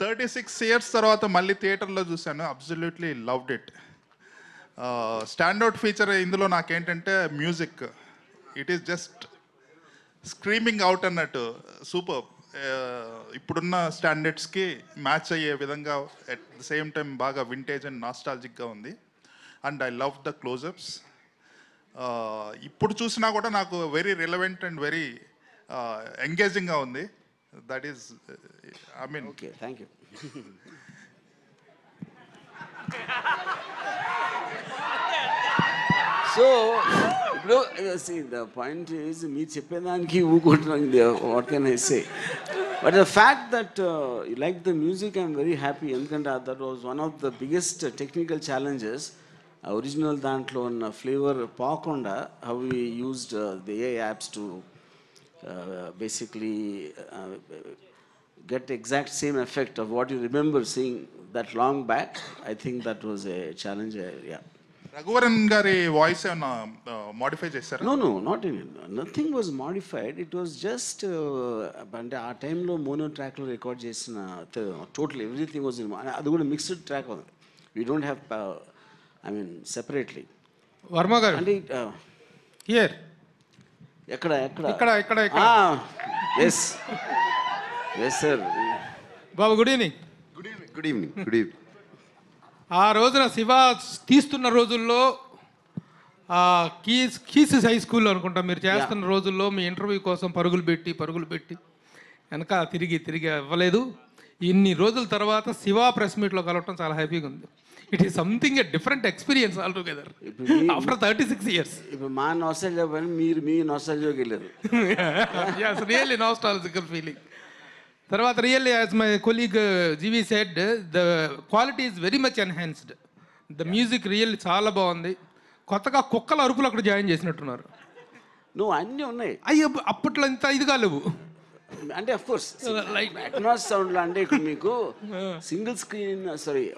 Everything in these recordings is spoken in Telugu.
36 years తర్వాత మళ్ళీ థియేటర్లో చూశాను. Absolutely loved it. Standout feature ఇందులో నాకేంటంటే music. It is just screaming out అన్నట్టు. సూపర్. ఇప్పుడున్న స్టాండర్డ్స్కి మ్యాచ్ అయ్యే విధంగా అట్ ద సేమ్ టైం బాగా వింటేజ్ అండ్ నాస్టాలజిక్గా ఉంది. And I love the closeups. ఇప్పుడు చూసినా కూడా నాకు వెరీ రిలవెంట్ అండ్ వెరీ ఎంగేజింగ్గా ఉంది. That is I mean. Okay, thank you. So ఇప్పుడు ద పాయింట్ ఈజ్ మీరు చెప్పేదానికి ఊకుంటున్నాను. What can I say? But the fact that you like the music I'm very happy. ఎందుకంటే that was one of the biggest technical challenges. Original దాంట్లో ఉన్న ఫ్లేవర్ పోకుండా how we used the AI apps to basically get exact same effect of what you remember seeing that long back. I think that was a challenge. Yeah. Raghuvaran గారి వాయిస్ ఏమన్నా మోడిఫై చేశారా? No, not in. Nothing was modified. It was just అంటే ఆ టైంలో మోనో ట్రాక్లో రికార్డ్ చేసిన టోటల్ ఎవ్రీథింగ్ వాజ్ ఇన్. అది కూడా మిక్స్డ్ ట్రాక్ ఉంది. We don't have I mean separately. Varma గారు అంటే హియర్ ఎక్కడ ఎస్ సార్. బాబు గుడ్ ఈవినింగ్. Good evening. ఆ రోజున శివ తీస్తున్న రోజుల్లో కీసెస్ హై స్కూల్లో అనుకుంటా మీరు చేస్తున్న రోజుల్లో మీ ఇంటర్వ్యూ కోసం పరుగులు పెట్టి వెనక తిరిగి ఇవ్వలేదు. ఇన్ని రోజుల తర్వాత శివ ప్రెస్ మీట్లో కలవటం చాలా హ్యాపీగా ఉంది. It is something a different experience all together after 36 years. ఇప్పుడు మా నాస్టాల్జియా పని మీరు మీ నాస్టాల్జియాకి వెళ్ళారు. yes, really nostalgical feeling. తర్వాత really as my colleague GV said the quality is very much enhanced. The music really చాలా బాగుంది. కొత్తగా కుక్కల అరుపులు అక్కడ జాయిన్ చేసినట్టున్నారు. నువ్వు అన్నీ ఉన్నాయి. అయ్యో అప్పట్లో ఇంత ఇదిగా లేవు. అంటే అఫ్ కోర్స్ అట్మాస్ సౌండ్లో అంటే ఇక్కడ మీకు సింగిల్ స్క్రీన్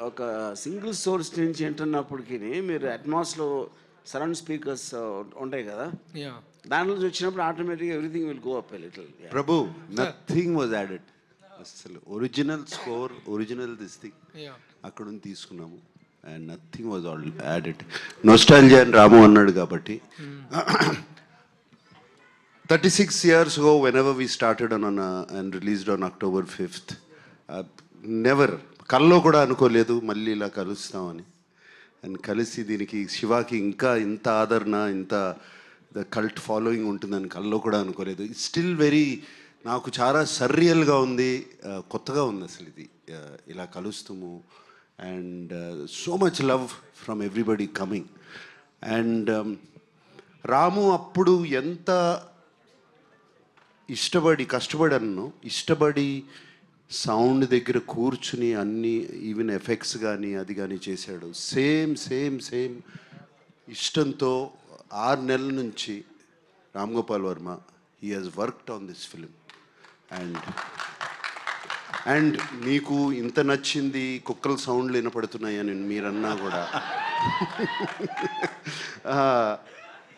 ఒక సింగిల్ సోర్స్ నుంచి వింటున్నప్పటికీ మీరు అట్మాస్లో సరౌండ్ స్పీకర్స్ ఉంటాయి కదా, దాని నుంచి వచ్చినప్పుడు ఆటోమేటిక్గా everything will go up a little. Prabhu, nothing was added. అసలు original score, original this thing అక్కడ నుంచి తీసుకున్నాము. And nothing was all added. Nostalgia అని రాము అన్నాడు కాబట్టి 36 years ago, whenever we started and released on October 5th, never కల్లో కూడా అనుకోలేదు మళ్ళీ ఇలా కలుస్తామని. అండ్ కలిసి దీనికి శివాకి ఇంకా ఇంత ఆదరణ, ఇంత కల్ట్ ఫాలోయింగ్ ఉంటుందని కల్లో కూడా అనుకోలేదు. ఇట్స్ స్టిల్ వెరీ, నాకు చాలా సర్రియల్గా ఉంది, కొత్తగా ఉంది అసలు ఇది ఇలా కలుస్తాము. And so much love from everybody coming. And Ramu అప్పుడు ఎంత కష్టపడి సౌండ్ దగ్గర కూర్చుని అన్ని ఈవెన్ ఎఫెక్ట్స్ కానీ అది కానీ చేశాడు. సేమ్ ఇష్టంతో 6 నెలల నుంచి Ram Gopal Varma he has worked on this film. And మీకు ఇంత నచ్చింది, కుక్కల సౌండ్లు వినపడుతున్నాయని మీరన్నా కూడా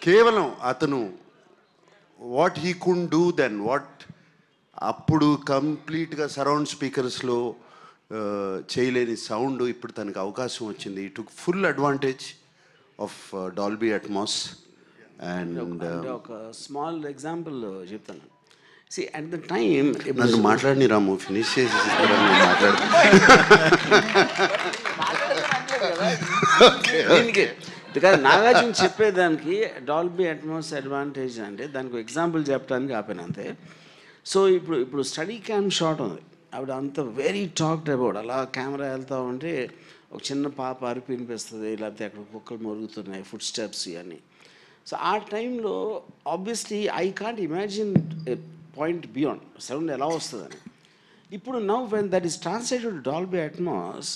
కేవలం అతను what he could do then, what అప్పుడు కంప్లీట్గా సరౌండ్ స్పీకర్స్లో చేయలేని సౌండ్ ఇప్పుడు తనకు అవకాశం వచ్చింది. He took full advantage of Dolby Atmos. And ఒక స్మాల్ ఎగ్జాంపుల్ చెప్తాను. సి అట్ ద టైమ్ నన్ను మాట్లాడిని రాము, ఫినిష్ చేసి బికాజ్ నాగార్జున చెప్పేదానికి డాల్బీ అట్మాస్ అడ్వాంటేజ్ అంటే దానికి ఎగ్జాంపుల్ చెప్పడానికి ఆపాను అంతే. సో ఇప్పుడు స్టడీ క్యామ్ షాట్ ఉంది, ఆవిడ అంత వెరీ టాక్డ్ అబౌట్. అలా కెమెరా వెళ్తూ ఉంటే ఒక చిన్న పాప అరిపి వినిపిస్తుంది, లేకపోతే అక్కడ కుక్కలు మరుగుతున్నాయి, ఫుడ్ స్టెప్స్ ఇవన్నీ. సో ఆ టైంలో obviously I can't imagine point beyond sound ఎలా వస్తుందని. ఇప్పుడు now when that is translated Dolby Atmos,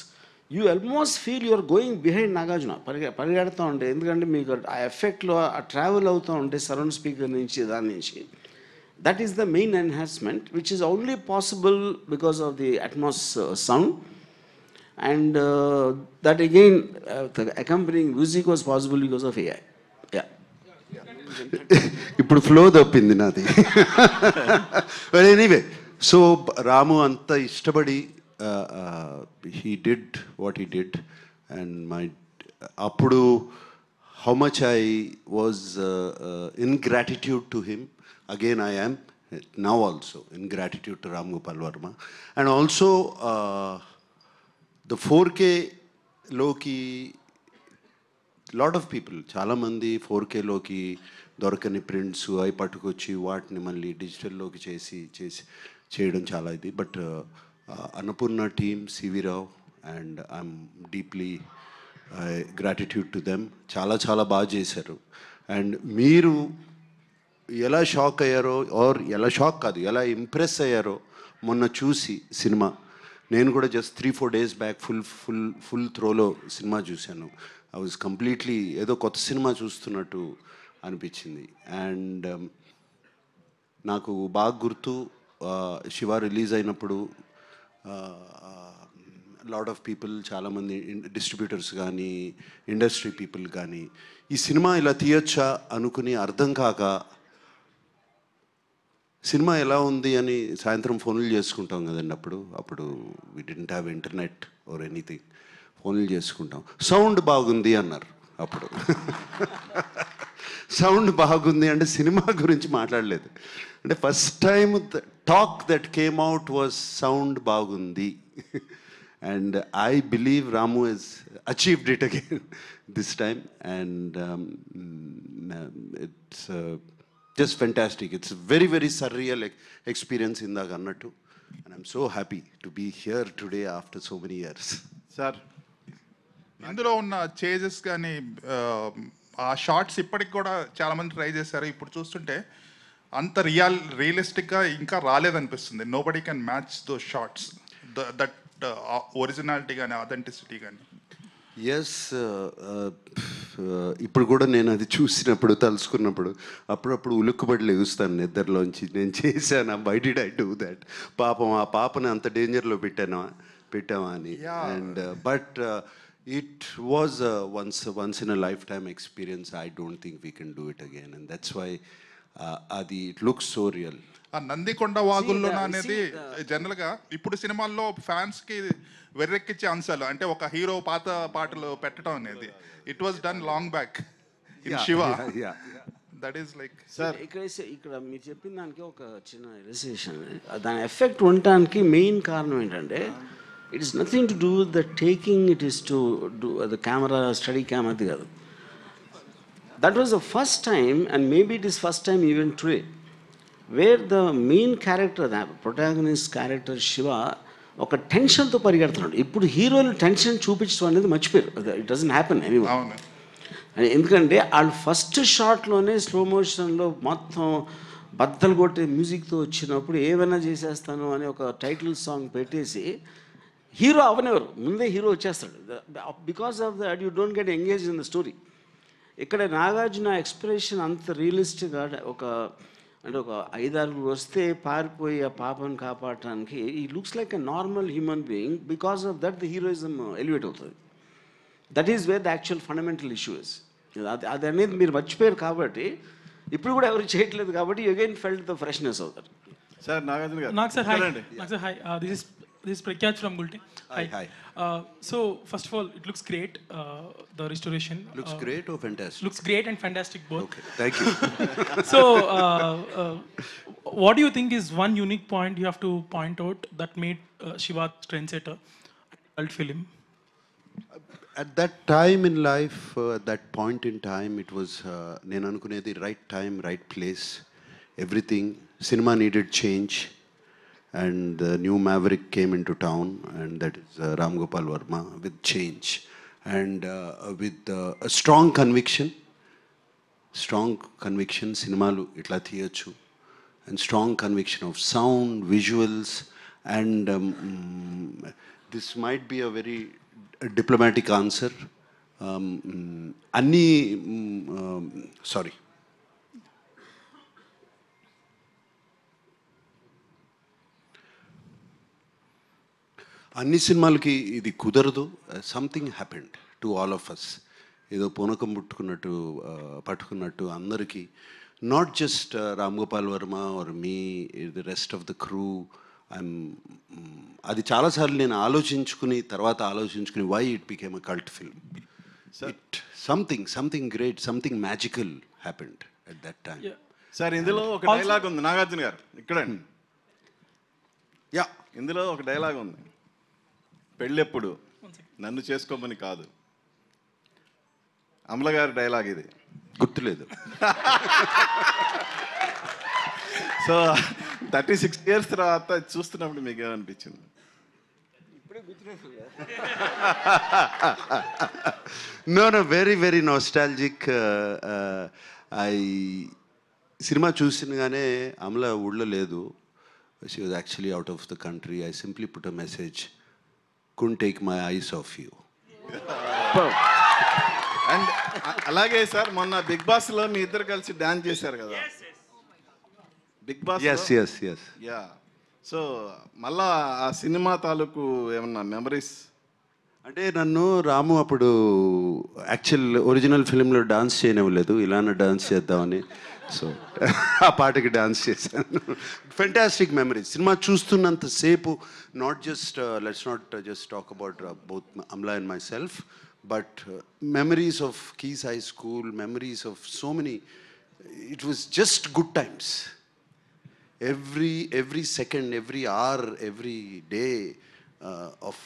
you almost feel you're going behind Nagarjuna. పరిగెడుతూ ఉంటే, ఎందుకంటే మీకు ఆ ఎఫెక్ట్లో ఆ ట్రావెల్ అవుతూ ఉంటే సరౌండ్ స్పీకర్ నుంచి దాని నుంచి, that is the main enhancement which is only possible because of the Atmos sound. And that again accompanying music was possible because of AI. ఇప్పుడు ఫ్లో తప్పింది నాది. ఎనీవే, సో రాము అంత ఇష్టపడి he did what he did, and my appudu how much I was in gratitude to him. Again, I am now also in gratitude to Ram Gopal Varma, and also the 4K లోకి లాట్ ఆఫ్ పీపుల్ చాలామంది 4Kలోకి దొరకని ప్రింట్స్ అవి పట్టుకొచ్చి వాటిని మళ్ళీ డిజిటల్లోకి చేయడం చాలా ఇది. But Annapurna team, CV Rao, and I'm deeply gratitude to them. చాలా బాగా చేశారు. అండ్ మీరు ఎలా షాక్ అయ్యారో, ఆర్ ఎలా షాక్ కాదు, ఎలా ఇంప్రెస్ అయ్యారో మొన్న చూసి సినిమా. నేను కూడా జస్ట్ 3-4 days బ్యాక్ ఫుల్ త్రోలో సినిమా చూశాను. ఐ వాజ్ కంప్లీట్లీ ఏదో కొత్త సినిమా చూస్తున్నట్టు అనిపించింది. అండ్ నాకు బాగా గుర్తు, శివ రిలీజ్ అయినప్పుడు లాట్ ఆఫ్ పీపుల్, చాలామంది డిస్ట్రిబ్యూటర్స్ కానీ ఇండస్ట్రీ పీపుల్ కానీ ఈ సినిమా ఇలా తీయొచ్చా అనుకుని అర్థం కాక సినిమా ఎలా ఉంది అని సాయంత్రం ఫోన్లు చేసుకుంటాం కదండి. అప్పుడు we didn't have internet or anything. ఫోన్లు చేసుకుంటాం. సౌండ్ బాగుంది అన్నారు. అప్పుడు సౌండ్ బాగుంది అంటే సినిమా గురించి మాట్లాడలేదు. అంటే first time talk that came out was sound బాగుంది. And I believe Ramu he's achieved it again this time. And it's just fantastic. It's a very surreal experience ఇందాక అన్నట్టు. And I'm so happy to be here today after so many years. Sir, ఇందులో ఉన్న చేంజెస్ కానీ ఆ షార్ట్స్ ఇప్పటికి కూడా చాలామంది ట్రై చేశారు. ఇప్పుడు చూస్తుంటే అంత రియలిస్టిక్గా ఇంకా రాలేదనిపిస్తుంది. Nobody can match those shots, that originality కానీ అథెంటిసిటీ కానీ. ఎస్, ఇప్పుడు కూడా నేను అది చూసినప్పుడు, తలుసుకున్నప్పుడు అప్పుడప్పుడు ఉలుక్కుబడి లెగుస్తాను నిద్రలోంచి. నేను చేశాను, why did I do that? పాపం ఆ పాపని అంత డేంజర్లో పెట్టామా అని. And but it was once in a life time experience. I don't think we can do it again. And that's why అది ఇట్ లుక్స్ సో రియల్. ఆ నందికొండ వాగుల్లో అనేది జనరల్గా ఇప్పుడు సినిమాల్లో ఫ్యాన్స్కి వెర్రెక్కిచ్చే అంశాలు, అంటే ఒక హీరో పాత పాటలు పెట్టడం అనేది it was done long back in Shiva. That is like sir, ఇక్కడ మీరు చెప్పిన దానికి ఒక చిన్న రిలేషన్, దాని ఎఫెక్ట్ ఉండటానికి మెయిన్ కారణం ఏంటంటే it is nothing to do with the taking, it is to do the camera, study camera, అది కాదు. That was the first time, and maybe it is first time even today, wear the main character, the protagonist character Shiva ఒక టెన్షన్తో పరిగెడుతున్నాడు. ఇప్పుడు హీరోలు టెన్షన్ చూపించడం అనేది మర్చిపోయారు. It doesn't happen anyway. ఎందుకంటే వాళ్ళు ఫస్ట్ షాట్లోనే స్లో మోషన్లో మొత్తం బద్దలు కొట్టే మ్యూజిక్తో వచ్చినప్పుడు ఏమైనా చేసేస్తాను అని ఒక టైటిల్ సాంగ్ పెట్టేసి హీరో అవనెవరు, ముందే హీరో వచ్చేస్తాడు. Because of that you don't get engage in the story. ఇక్కడ నాగార్జున ఎక్స్ప్రెషన్ అంత రియలిస్టిక్గా ఒక 5-6 వస్తే పారిపోయి ఆ పాపను కాపాడటానికి ఈ looks like a normal human being. Because of that the heroism elevate అవుతుంది. That is where the actual fundamental issue is. అది అనేది మీరు మర్చిపోయారు కాబట్టి ఇప్పుడు కూడా ఎవరు చేయట్లేదు కాబట్టి you again felt the freshness of that. Sir Nagarjuna గారు. నాకు sir hi. This is Prakyat from Gulte. Hi. So first of all, it looks great. The restoration Looks great or fantastic? looks great and fantastic both. Okay, thank you. So what do you think is one unique point you have to point out that made Shiva trendsetter cult film? At that time in life, at that point in time, it was నేను అనుకునేది right time, right place, everything. Cinema needed change, and the new maverick came into town, and that is Ram Gopal Varma with change and with a strong conviction సినిమాలు ఇట్లా తీయచ్చు, and strong conviction of sound, visuals, and this might be a very diplomatic answer. అన్ని సినిమాలకి ఇది కుదరదు. Something happened to all of us. ఏదో పూనకం పట్టుకున్నట్టు అందరికీ, not just Ram Gopal Varma or me, the rest of the crew, అది చాలాసార్లు నేను ఆలోచించుకుని why it became a cult film. It something great, something magical happened at that time. Sir ఇందులో ఒక డైలాగ్ ఉంది, నాగార్జున గారు ఇక్కడండి. యా, ఇందులో ఒక డైలాగ్ ఉంది, పెళ్ళెప్పుడు నన్ను చేసుకోమని కాదు. అమల గారి డైలాగ్ ఇది. గుర్తులేదు. సో 36 years తర్వాత చూస్తున్నప్పుడు మీకు ఏమనిపించింది? No, very nostalgic. సినిమా చూసినగానే అమల ఊళ్ళో లేదు. She was actually out of the country. I simply put a message, couldn't take my eyes off you. And అలాగే సార్ మొన్న బిగ్ బాస్ లో మీ ఇద్దరు కలిసి డాన్స్ చేశారు కదా, Bigg Boss. Yes. Yeah, so మళ్ళా ఆ సినిమా తాలూకు ఏమన్నా మెమరీస్? అంటే నన్ను రాము అప్పుడు యాక్చువల్ ఒరిజినల్ ఫిలింలో డాన్స్ చేయనివ్వలేదు, ఇలానే డాన్స్ చేద్దామని. సో ఆ పాటకి డాన్స్ చేశాను. Fantastic memories. సినిమా చూస్తున్నంతసేపు let's not just talk about both Amala and myself, but memories of keys high school, memories of so many. It was just good times. every second, every hour, every day of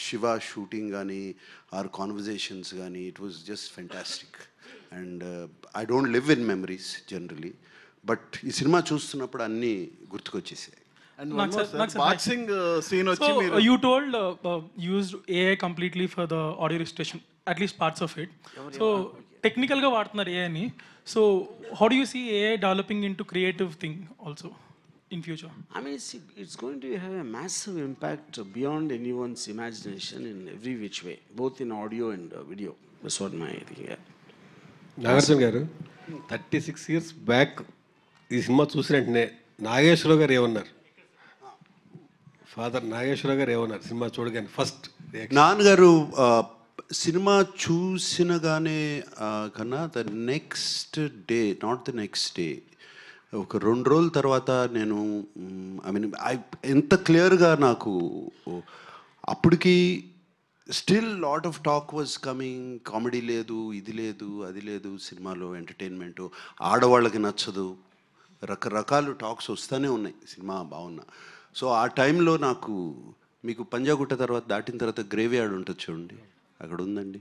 Shiva shooting gani, our conversations gani, it was just fantastic. And I don't live in memories generally, but ఈ సినిమా చూస్తున్నప్పుడు అన్నీ గుర్తుకొచ్చేసాయి. And Not sir. Boxing scene వచ్చి So మీరు you told used AI completely for the audio registration, at least parts of it. So technical గా వాడుతున్నారు AI ని. So how do you see AI developing into creative thing also in future? I mean, it's going to have a massive impact beyond anyone's imagination in every which way, both in audio and video. That's what my thing. Yeah. Nagarjuna గారు 36 years బ్యాక్ ఈ సినిమా చూసిన వెంటనే నాగేశ్వరరావు గారు ఏమన్నారు? ఫాదర్ నాగేశ్వరరావు గారు ఏమన్నారు సినిమా చూడగానే ఫస్ట్? నాన్నగారు సినిమా చూసినగానే కన్నా next day, not the next day, ఒక 2 రోజుల తర్వాత నేను ఎంత క్లియర్గా నాకు అప్పటికి still lot of talk was coming. Comedy లేదు, ఇది లేదు, అది లేదు సినిమాలో, ఎంటర్టైన్మెంటు ఆడవాళ్ళకి నచ్చదు, రకరకాల టాక్స్ వస్తూనే ఉన్నాయి సినిమా బాగున్నా. సో ఆ టైంలో నాకు, మీకు పంజాగుట్ట దాటిన తర్వాత గ్రేవ్ యార్డ్ ఉంటుంది చూడండి, అక్కడ ఉందండి.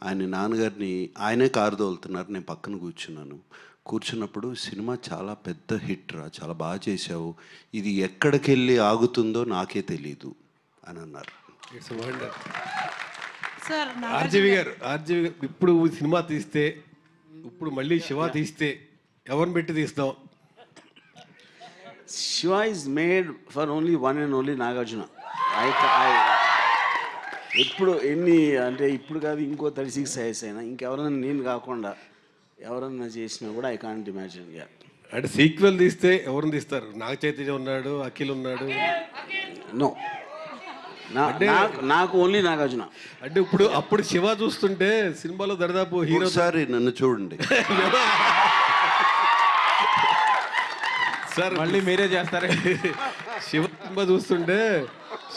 ఆయన నాన్నగారిని, ఆయనే కారు తోలుతున్నారు, నేను పక్కన కూర్చున్నప్పుడు సినిమా చాలా పెద్ద హిట్ రా, చాలా బాగా చేశావు, ఇది ఎక్కడికి వెళ్ళి ఆగుతుందో నాకే తెలీదు అని అన్నారు. It's wonder. సార్ ఆర్జీవి గారు ఇప్పుడు సినిమా తీస్తే, ఇప్పుడు మళ్ళీ శివ తీస్తే ఎవరిని పెట్టి తీస్తాం? Shiva is made for only one and only Nagarjuna. ఇప్పుడు ఎన్ని అంటే ఇప్పుడు కాదు, ఇంకో 36 years అయినా ఇంకెవరైనా నేను కాకుండా ఎవరన్నా చేసినా కూడా ఐ కాంట్ ఇమాజిన్. అంటే సీక్వెల్ తీస్తే ఎవరిని తీస్తారు? నాగ చైతన్య ఉన్నాడు, అఖిల్ ఉన్నాడు. నో, నాకు ఓన్లీ నాగార్జున. అంటే అప్పుడు శివ చూస్తుంటే సినిమాలో దరిదాపు హీరో. సారి నన్ను చూడండి సార్, మళ్ళీ మీరే చేస్తారే. శివ సినిమా చూస్తుంటే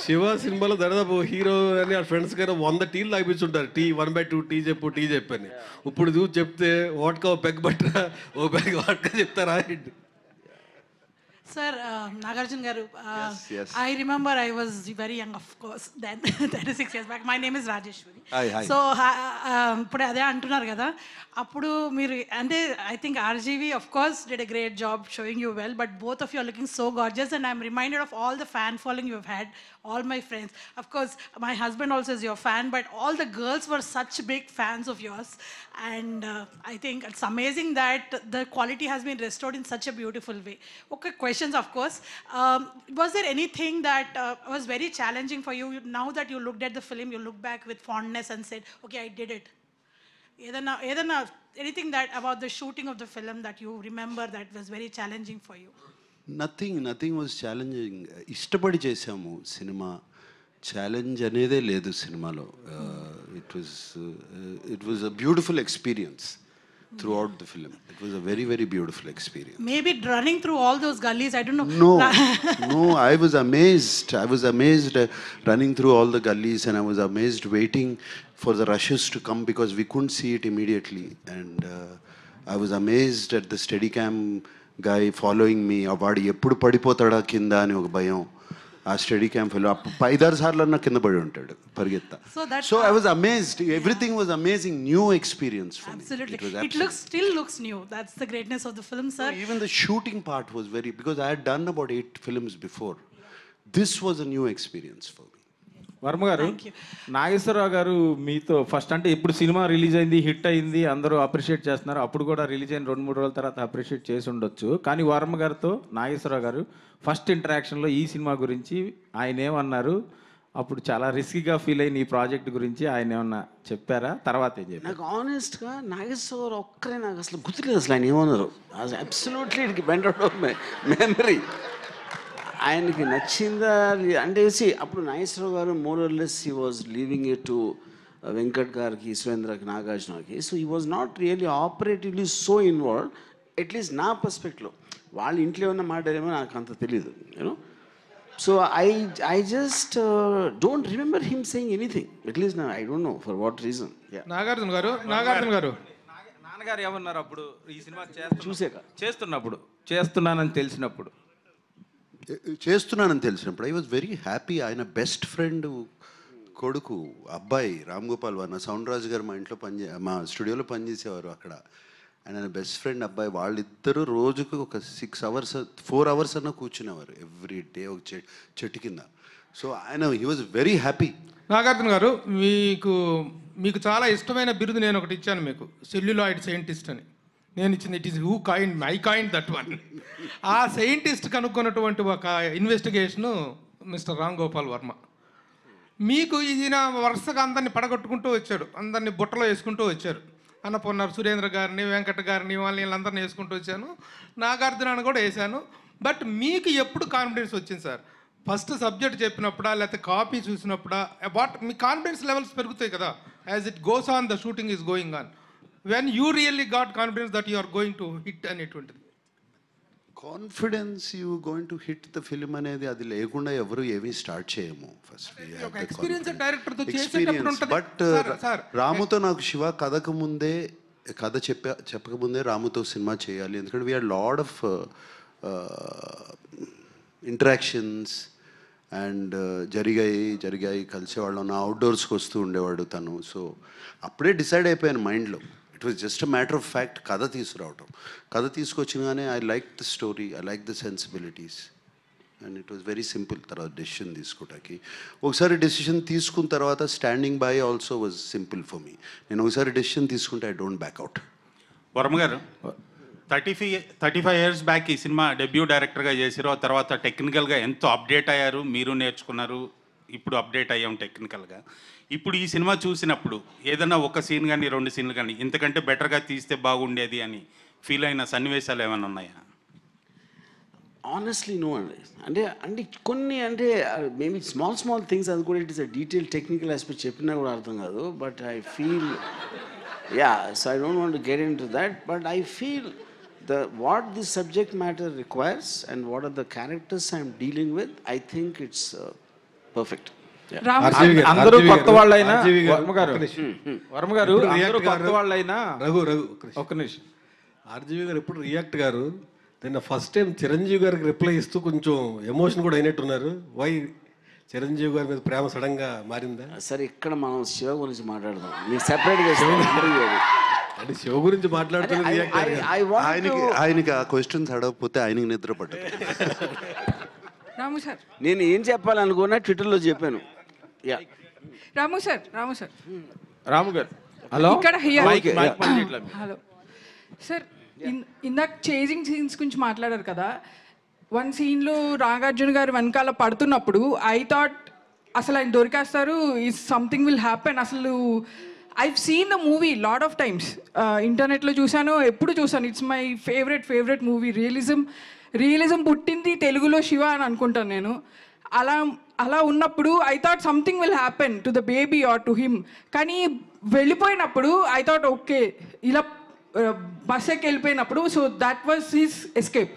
శివ సినిమాలో దాదాపు హీరో అని ఆ ఫ్రెండ్స్ గారు 100 టీలు తాగిపించుంటారు. 1/2 టీ చెప్పని. ఇప్పుడు చూసి చెప్తే వాట్కా ఓ పెగ్ బట్టరా, ఓ పెగ్ వాట్కా చెప్తారా? Sir, Nagarjuna garu, Yes. I remember I was very young, of course, then 36 years back. My name is Rajeshwari. Hi. So, ఇప్పుడు అదే అంటున్నారు కదా, అప్పుడు మీరు అంటే I think RGV of course did a great job showing you well, but both of you are looking so gorgeous, and I'm reminded of all the fan following you've had, all my friends. Of course, my husband also is your fan, but all the girls were such big fans of yours, and I think it's amazing that the quality has been restored in such a beautiful way. Okay, questions of course. Was there anything that was very challenging for you now that you looked at the film, you look back with fondness and said, okay, I did it? Anything that about the shooting of the film that you remember that was very challenging for you? Nothing was challenging. ఇష్టపడి చేసాము సినిమా, ఛాలెంజ్ అనేదే లేదు సినిమాలో. It was a beautiful experience. throughout the film. It was a very, very beautiful experience. Maybe running through all those gullies, I don't know. No, I was amazed. I was amazed running through all the gullies, and I was amazed waiting for the rushes to come because we couldn't see it immediately. And I was amazed at the Steadicam guy following me. వాడు ఎప్పుడు పడిపోతాడా కింద అని ఒక భయం. ఆ స్టడీ క్యాంప్ ఫెలో 5-6 సార్లు అన్న కింద పడి ఉంటాడు పరిగెత్తా. So I was amazed. Everything was amazing, new experience for Absolutely. me. It still looks new. That's the greatness of the film, sir. So even the shooting part was because I had done about 8 films before. This was a new experience for me. Varma గారు, నాగేశ్వరరావు గారు మీతో ఫస్ట్ అంటే ఇప్పుడు సినిమా రిలీజ్ అయింది, హిట్ అయింది, అందరూ అప్రిషియేట్ చేస్తున్నారు. అప్పుడు కూడా రిలీజ్ అయిన 2-3 రోజుల తర్వాత అప్రిషియేట్ చేసి ఉండొచ్చు. కానీ వర్మ గారితో నాగేశ్వరరావు గారు ఫస్ట్ ఇంటరాక్షన్లో ఈ సినిమా గురించి ఆయన ఏమన్నారు? అప్పుడు చాలా రిస్కీగా ఫీల్ అయిన ఈ ప్రాజెక్ట్ గురించి ఆయన ఏమన్నా చెప్పారా? తర్వాత ఏం చెప్పారు? నాకు ఆనెస్ట్గా నాగేశ్వరరావు ఒక్కరే నాకు అసలు గుర్తులేదు అసలు ఆయన ఏమన్నారు. Absolutely it went out of my memory. ఆయనకి నచ్చిందా అంటే అప్పుడు Nageswararao garu more or less he was leaving it to Venkat గారికి, సురేంద్రకి, నాగార్జునకి. So he was not really operatively so involved, at least నా పర్స్పెక్టివ్లో. వాళ్ళ ఇంట్లో ఉన్న మాట్లాడేమో నాకు అంత తెలీదు, you know. So I just don't remember him saying anything, at least I don't know for what reason. Nagarjuna garu నాన్నగారు ఏమన్నారు అప్పుడు ఈ సినిమా చేస్తున్నానని తెలిసినప్పుడు ఐ వాజ్ వెరీ హ్యాపీ. ఆయన బెస్ట్ ఫ్రెండ్ కొడుకు అబ్బాయి రామ్ గోపాల్ వర్మ, సౌండ్ రాజు గారు మా స్టూడియోలో పనిచేసేవారు అక్కడ. ఆయన బెస్ట్ ఫ్రెండ్ అబ్బాయి, వాళ్ళిద్దరూ రోజుకు ఒక 4 hours అన్నా కూర్చునేవారు ఎవ్రీ డే ఒక చెట్టు కింద. సో ఆయన he was very happy. Nagarjuna గారు, మీకు చాలా ఇష్టమైన బిరుదు నేను ఒకటి ఇచ్చాను మీకు, సెల్యులాయిడ్ సైంటిస్ట్ అని నేను ఇచ్చింది. It is I coin that one. ఆ సైంటిస్ట్ కనుక్కున్నటువంటి ఒక ఇన్వెస్టిగేషను మిస్టర్ రామ్ గోపాల్ వర్మ. మీకు ఈయన వరుసగా అందరినీ పడగొట్టుకుంటూ వచ్చాడు, అందరినీ బుట్టలో వేసుకుంటూ వచ్చారు. అన్నపూర్ణ సురేంద్ర గారిని, వెంకట గారిని, వీళ్ళందరినీ వేసుకుంటూ వచ్చాను, నాగార్జునాన్ని కూడా వేసాను. బట్ మీకు ఎప్పుడు కాన్ఫిడెన్స్ వచ్చింది సార్? ఫస్ట్ సబ్జెక్ట్ చెప్పినప్పుడా, లేకపోతే కాపీ చూసినప్పుడా? మీ కాన్ఫిడెన్స్ లెవెల్స్ పెరుగుతాయి కదా as it goes on, the shooting is going on. When you really got confidence that you are going to hit అనేటువంటిది? Confidence you going to hit the film అనేది అది లేకుండా ఎవరు ఏమీ స్టార్ట్ చేయము. ఫస్ట్ బట్ రాముతో నాకు శివ కథ చెప్పకముందే రాముతో సినిమా చేయాలి, ఎందుకంటే we're lot of interactions and జరిగాయి కలిసేవాళ్ళం. నా అవుట్డోర్స్కి వస్తూ ఉండేవాడు తను. సో అప్పుడే డిసైడ్ అయిపోయాను మైండ్లో. It was just a matter of fact కథ తీసుకురావటం. కథ తీసుకొచ్చినగానే I like the story, I like the sensibilities, and it was very simple. తర్వాత డెసిషన్ తీసుకోవటానికి ఒకసారి డెసిషన్ తీసుకున్న తర్వాత standing by also was simple for me. నేను ఒకసారి డెసిషన్ తీసుకుంటే ఐ డోంట్ బ్యాక్అవుట్. వర్మ గారు, 35 years బ్యాక్ ఈ సినిమా డెబ్యూ డైరెక్టర్గా చేసారు. ఆ తర్వాత టెక్నికల్గా ఎంతో అప్డేట్ అయ్యారు, మీరు నేర్చుకున్నారు, ఇప్పుడు అప్డేట్ అయ్యాం టెక్నికల్గా. ఇప్పుడు ఈ సినిమా చూసినప్పుడు ఏదైనా ఒక సీన్ కానీ 2 సీన్లు కానీ ఇంతకంటే బెటర్గా తీస్తే బాగుండేది అని ఫీల్ అయిన సన్నివేశాలు ఏమైనా ఉన్నాయా? ఆనెస్ట్లీ నో అండి. అంటే కొన్ని అంటే మేబీ స్మాల్ థింగ్స్, అది కూడా it is a detail technical aspect చెప్పినా కూడా అర్థం కాదు. But I feel so I don't want to get in to that. But I feel what this subject matter requires and what are the characters I'm dealing with, I think it's perfect. అందరూ కొత్త వాళ్ళైనా వర్మ గారు అందరూ కొత్త వాళ్ళైనా ఒక్క నిమిషం. ఆర్జీవి గారు ఎప్పుడు రియాక్ట్ గారు నిన్న ఫస్ట్ టైం చిరంజీవి గారికి రిప్లై ఇస్తూ కొంచెం ఎమోషన్ కూడా అయినట్టున్నారు. వై చిరంజీవి గారి మీద ప్రేమ సడన్ గా మారిందా? సరే, ఇక్కడ మనం శివ గురించి మాట్లాడదాం. మీకు సెపరేట్గా అంటే శివ గురించి మాట్లాడుతున్నది ఆయనకి ఆ క్వశ్చన్స్ అడగకపోతే ఆయనకి నిద్ర పట్టదు. రాము సార్, నేను ఏం చెప్పాలనుకున్నా ట్విట్టర్లో చెప్పాను. రాము సార్ రాము గారు హలో, ఇక్కడ హలో సార్, ఇందాక చేజింగ్ సీన్స్ గురించి మాట్లాడారు కదా. వన్ సీన్లో నాగార్జున గారు వెనకాల పడుతున్నప్పుడు ఐ థాట్ అసలు ఆయన దొరికేస్తారు, ఈజ్ సంథింగ్ విల్ హ్యాపెన్. అసలు I've seen the movie lot of times. ఇంటర్నెట్లో చూసాను, ఎప్పుడు చూసాను. It's my favourite movie. Realism పుట్టింది తెలుగులో శివ అని అనుకుంటాను నేను. అలా ఉన్నప్పుడు I thought something will happen to the baby or to him. కానీ వెళ్ళిపోయినప్పుడు ఐ థాట్ ఓకే, ఇలా బస్ ఎక్కి వెళ్ళిపోయినప్పుడు, so that was his escape.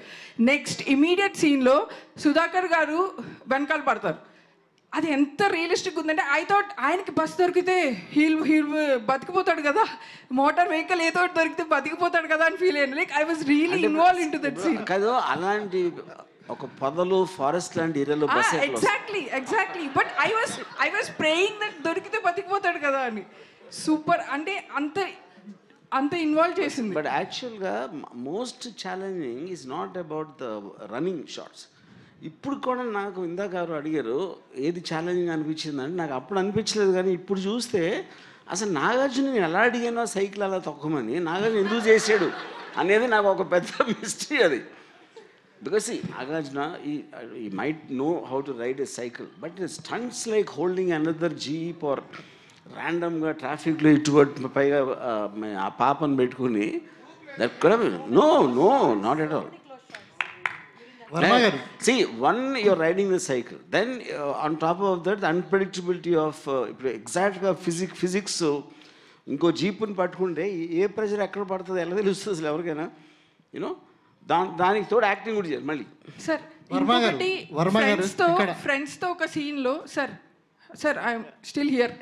Next immediate సీన్లో సుధాకర్ గారు వెనకాల పడతారు. అది ఎంత రియలిస్టిక్ ఉందంటే ఐ థాట్ ఆయనకి బస్ దొరికితే హీల్ బతికిపోతాడు కదా, మోటార్ వెహికల్ ఏదో ఒకటి దొరికితే బతికిపోతాడు కదా అని ఫీల్ అయ్యాను. Like I was really involve in to that scene. కాదు, అలాంటి ఒక పొదలు ఫారెస్ట్ లాంటి ఏరియాలో bus exactly but I was praying that దొరికితే బతికిపోతాడు కదా అని. సూపర్, అంటే అంత ఇన్వాల్వ్ చేసింది. బట్ యాక్చువల్గా most challenging is not about the running shots. ఇప్పుడు కూడా నాకు ఇందాక గారు అడిగారు ఏది ఛాలెంజింగ్ అనిపించిందని. నాకు అప్పుడు అనిపించలేదు, కానీ ఇప్పుడు చూస్తే అసలు నాగార్జున నేను ఎలా అడిగానో సైకిల్ అలా తొక్కమని, నాగార్జున ఎందుకు చేసాడు అనేది నాకు ఒక పెద్ద మిస్టరీ అది. Because Nagarjuna he might know how to ride a cycle, but stunts like holding another jeep or ర్యాండమ్గా ట్రాఫిక్లో ఇటువంటి పైగా ఆ పాపను పెట్టుకుని దట్ కూడా no not at all. See, one, you're riding the cycle. Then on top of that, the unpredictability of exactగా physics. ఇంకో జీపుని పట్టుకుంటే ఏ ప్రెషర్ ఎక్కడ పడుతుంది ఎలా తెలుస్తుంది అసలు ఎవరికైనా, యూనో. దానికి తోడు యాక్టింగ్ కూడా చేయాలి మళ్ళీ. సార్ ఫ్రెండ్స్తో ఒక సీన్లో sir I'm still here.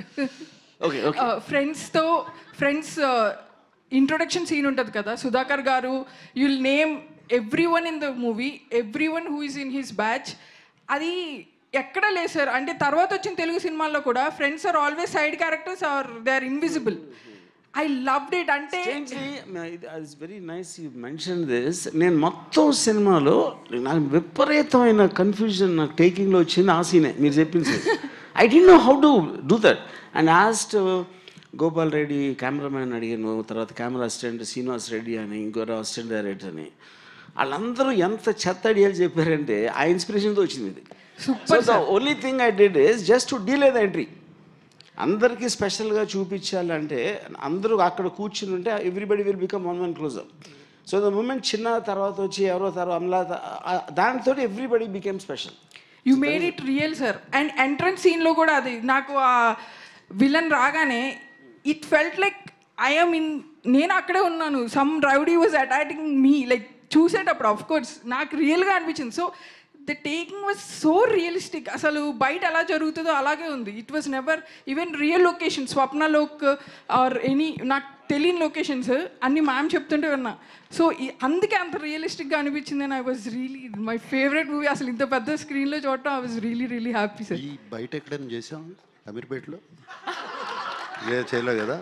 Okay friends introduction scene ఉంటుంది కదా, సుధాకర్ గారు you'll name everyone in the movie, everyone who is in his batch. అది ఎక్కడ లేదు సార్. అంటే తర్వాత వచ్చిన తెలుగు సినిమాల్లో కూడా friends are always side characters or they are invisible. I loved it. అంటే it's very nice you mention this. నేను మొత్తం సినిమాలో నాకు విపరీతమైన కన్ఫ్యూజన్ నాకు టేకింగ్లో వచ్చింది ఆ సీనే మీరు చెప్పింది sir. I don't no how to do that and ఆస్ట్ Gopal Reddy cameraman అడిగాను, తర్వాత కెమెరా అసిస్టెంట్ శ్రీనివాస్ రెడ్డి అని, ఇంకోరు అసిస్టెంట్ డైరెక్టర్ అని. వాళ్ళందరూ ఎంత చెత్త ఐడియాలు చెప్పారంటే ఆ ఇన్స్పిరేషన్తో వచ్చింది ఇది. So the only thing I did is just to delay the entry. అందరికీ స్పెషల్గా చూపించాలంటే అందరూ అక్కడ కూర్చుని ఉంటే everybody will become one closer. So the moment చిన్న తర్వాత వచ్చి ఎవరో తర్వాత అమలా దానితో everybody became special. You made it real sir. And entrance సీన్లో కూడా అది నాకు ఆ విలన్ రాగానే it felt like I'm in, నేను అక్కడే ఉన్నాను. Some rowdy was attacking me like చూసేటప్పుడు ఆఫ్ కోర్స్ నాకు రియల్గా అనిపించింది. So the taking was so realistic. అసలు బయట ఎలా జరుగుతుందో అలాగే ఉంది. It was never even real location, Swapnalok or any నాకు తెలియని లొకేషన్స్ అన్ని మ్యామ్ చెప్తుంటే విన్నా. సో అందుకే అంత రియలిస్టిక్గా అనిపించింది. And I was really my favourite movie. అసలు ఇంత పెద్ద స్క్రీన్లో చూడటం I was really happy sir. ఈ బయట ఎక్కడైనా చేసాం అమీర్పేటలో చేయలేదు కదా.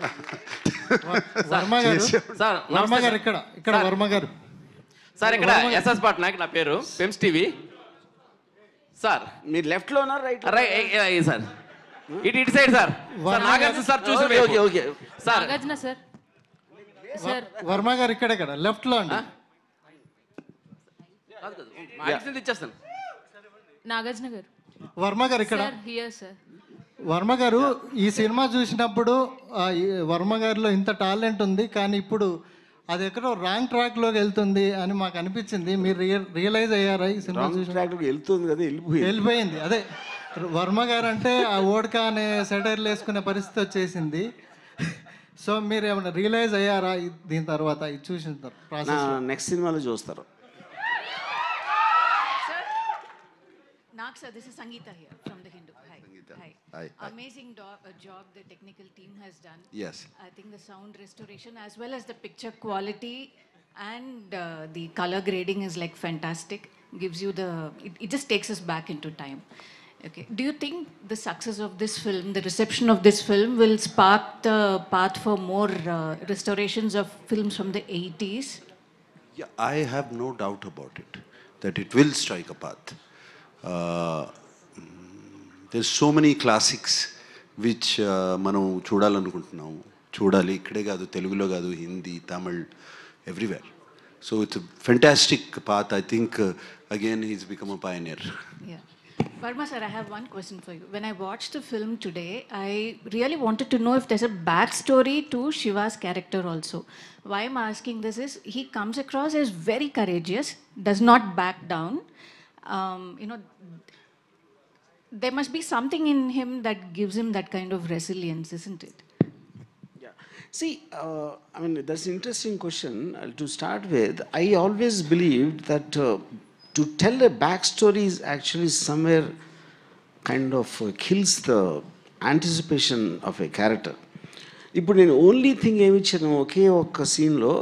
వర్మ గారు ఇక్కడ వర్మ గారు సార్, ఇక్కడ ఎస్ఎస్ పట్నాయక్ నా పేరు, పెమ్స్ టీవీ సార్. మీరు లెఫ్ట్లోనా రైట్? సార్ ఇటు సైడ్ సార్. నాగార్జున సార్ చూసి okay sir. Nagarjuna sir, Varma గారు ఇక్కడ లెఫ్ట్లో అండి. ఇచ్చేస్తాను. నాగార్జున గారు. వర్మ గారు ఇక్కడ. సార్ వర్మ గారు ఈ సినిమా చూసినప్పుడు వర్మ గారిలో ఇంత టాలెంట్ ఉంది, కానీ ఇప్పుడు అది ఎక్కడో రాంగ్ ట్రాక్లోకి వెళ్తుంది అని మాకు అనిపించింది. మీరు రియలైజ్ అయ్యారా ఈ సినిమా ట్రాక్లోకి వెళ్తుంది కదా? వెళ్ళిపోయింది. అదే వర్మ గారు అంటే ఆ ఓడ్కా అనే సెటైర్లు వేసుకునే పరిస్థితి వచ్చేసింది. సో మీరు ఏమైనా రియలైజ్ అయ్యారా దీని తర్వాత ఇది చూసిన తర్వాత? నెక్స్ట్ సినిమాలో చూస్తారు. Sir, this is Sangeeta here from The Hindu. Hi. Amazing job the technical team has done. Yes. I think the sound restoration as well as the picture quality and the color grading is like fantastic. Gives you it just takes us back into time. Okay. Do you think the success of this film, the reception of this film will spark the path for more restorations of films from the 80s? Yeah, I have no doubt about it, that it will strike a path. There's so many classics which మనం చూడాలనుకుంటున్నాము. చూడాలి, ఇక్కడే కాదు, తెలుగులో కాదు, Hindi, Tamil, everywhere. So it's fantastic path. I think again he's become a pioneer. Yeah. Varma sir, I have one question for you. When I watched the film today, I really wanted to know if there's a backstory to Shiva's character also. Why I'm asking this is, he comes across as very courageous, does not back down. There must be something in him that gives him that kind of resilience, isn't it? Yeah. See, I mean, that's an interesting question. To start with, I always believed that to tell a backstory is actually somewhere kind of kills the anticipation of a character. ఇప్పుడు నేను ఓన్లీ థింగ్ ఏమి ఇచ్చాను, ఒకే ఒక్క సీన్లో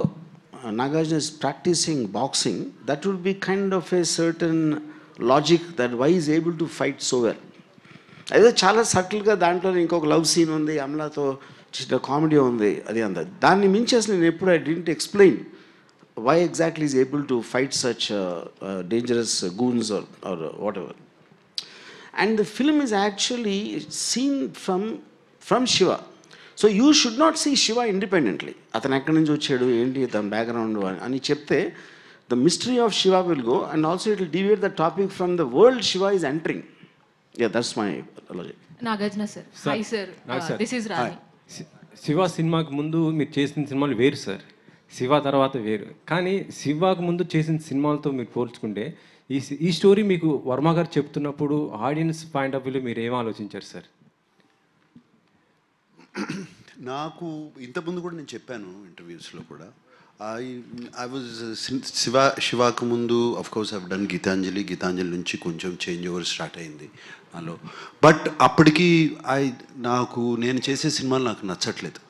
Nagarjuna is practising boxing, that would be kind of a certain logic that why is able to fight so well. అదే చాలా సటిల్గా దాంట్లో ఇంకొక లవ్ సీన్ ఉంది, అమలాతో చిన్న కామెడీ ఉంది, అది అంత. దాన్ని మించి అసలు నేను ఎప్పుడు I didn't explain why exactly is able to fight such dangerous goons or whatever. And the film is actually seen from Shiva. So you should not see Shiva independently. అతను ఎక్కడి నుంచి వచ్చాడు ఏంటి తన బ్యాక్గ్రౌండ్ అని చెప్తే the mystery of Shiva will go, and also it will deviate the topic from the world Shiva is entering. Yeah, that's my logic. Nagarjuna sir. Hi sir. This is Rani. Shiva సినిమాకి ముందు మీరు చేసిన సినిమాలు వేరు సార్, శివ తర్వాత వేరు. కానీ శివకు ముందు చేసిన సినిమాలతో మీరు పోల్చుకుంటే ఈ స్టోరీ మీకు వర్మ గారు చెప్తున్నప్పుడు ఆడియన్స్ పాయింట్ ఆఫ్ వ్యూలో మీరు ఏం ఆలోచించారు సార్? నాకు ఇంతకుముందు కూడా నేను చెప్పాను ఇంటర్వ్యూస్లో కూడా, ఐ వాజ్ శివాకు ముందు of course I've done Gitanjali నుంచి కొంచెం చేంజ్ ఓవర్ స్టార్ట్ అయింది నాలో. బట్ అప్పటికి నేను చేసే సినిమాలు నాకు నచ్చట్లేదు,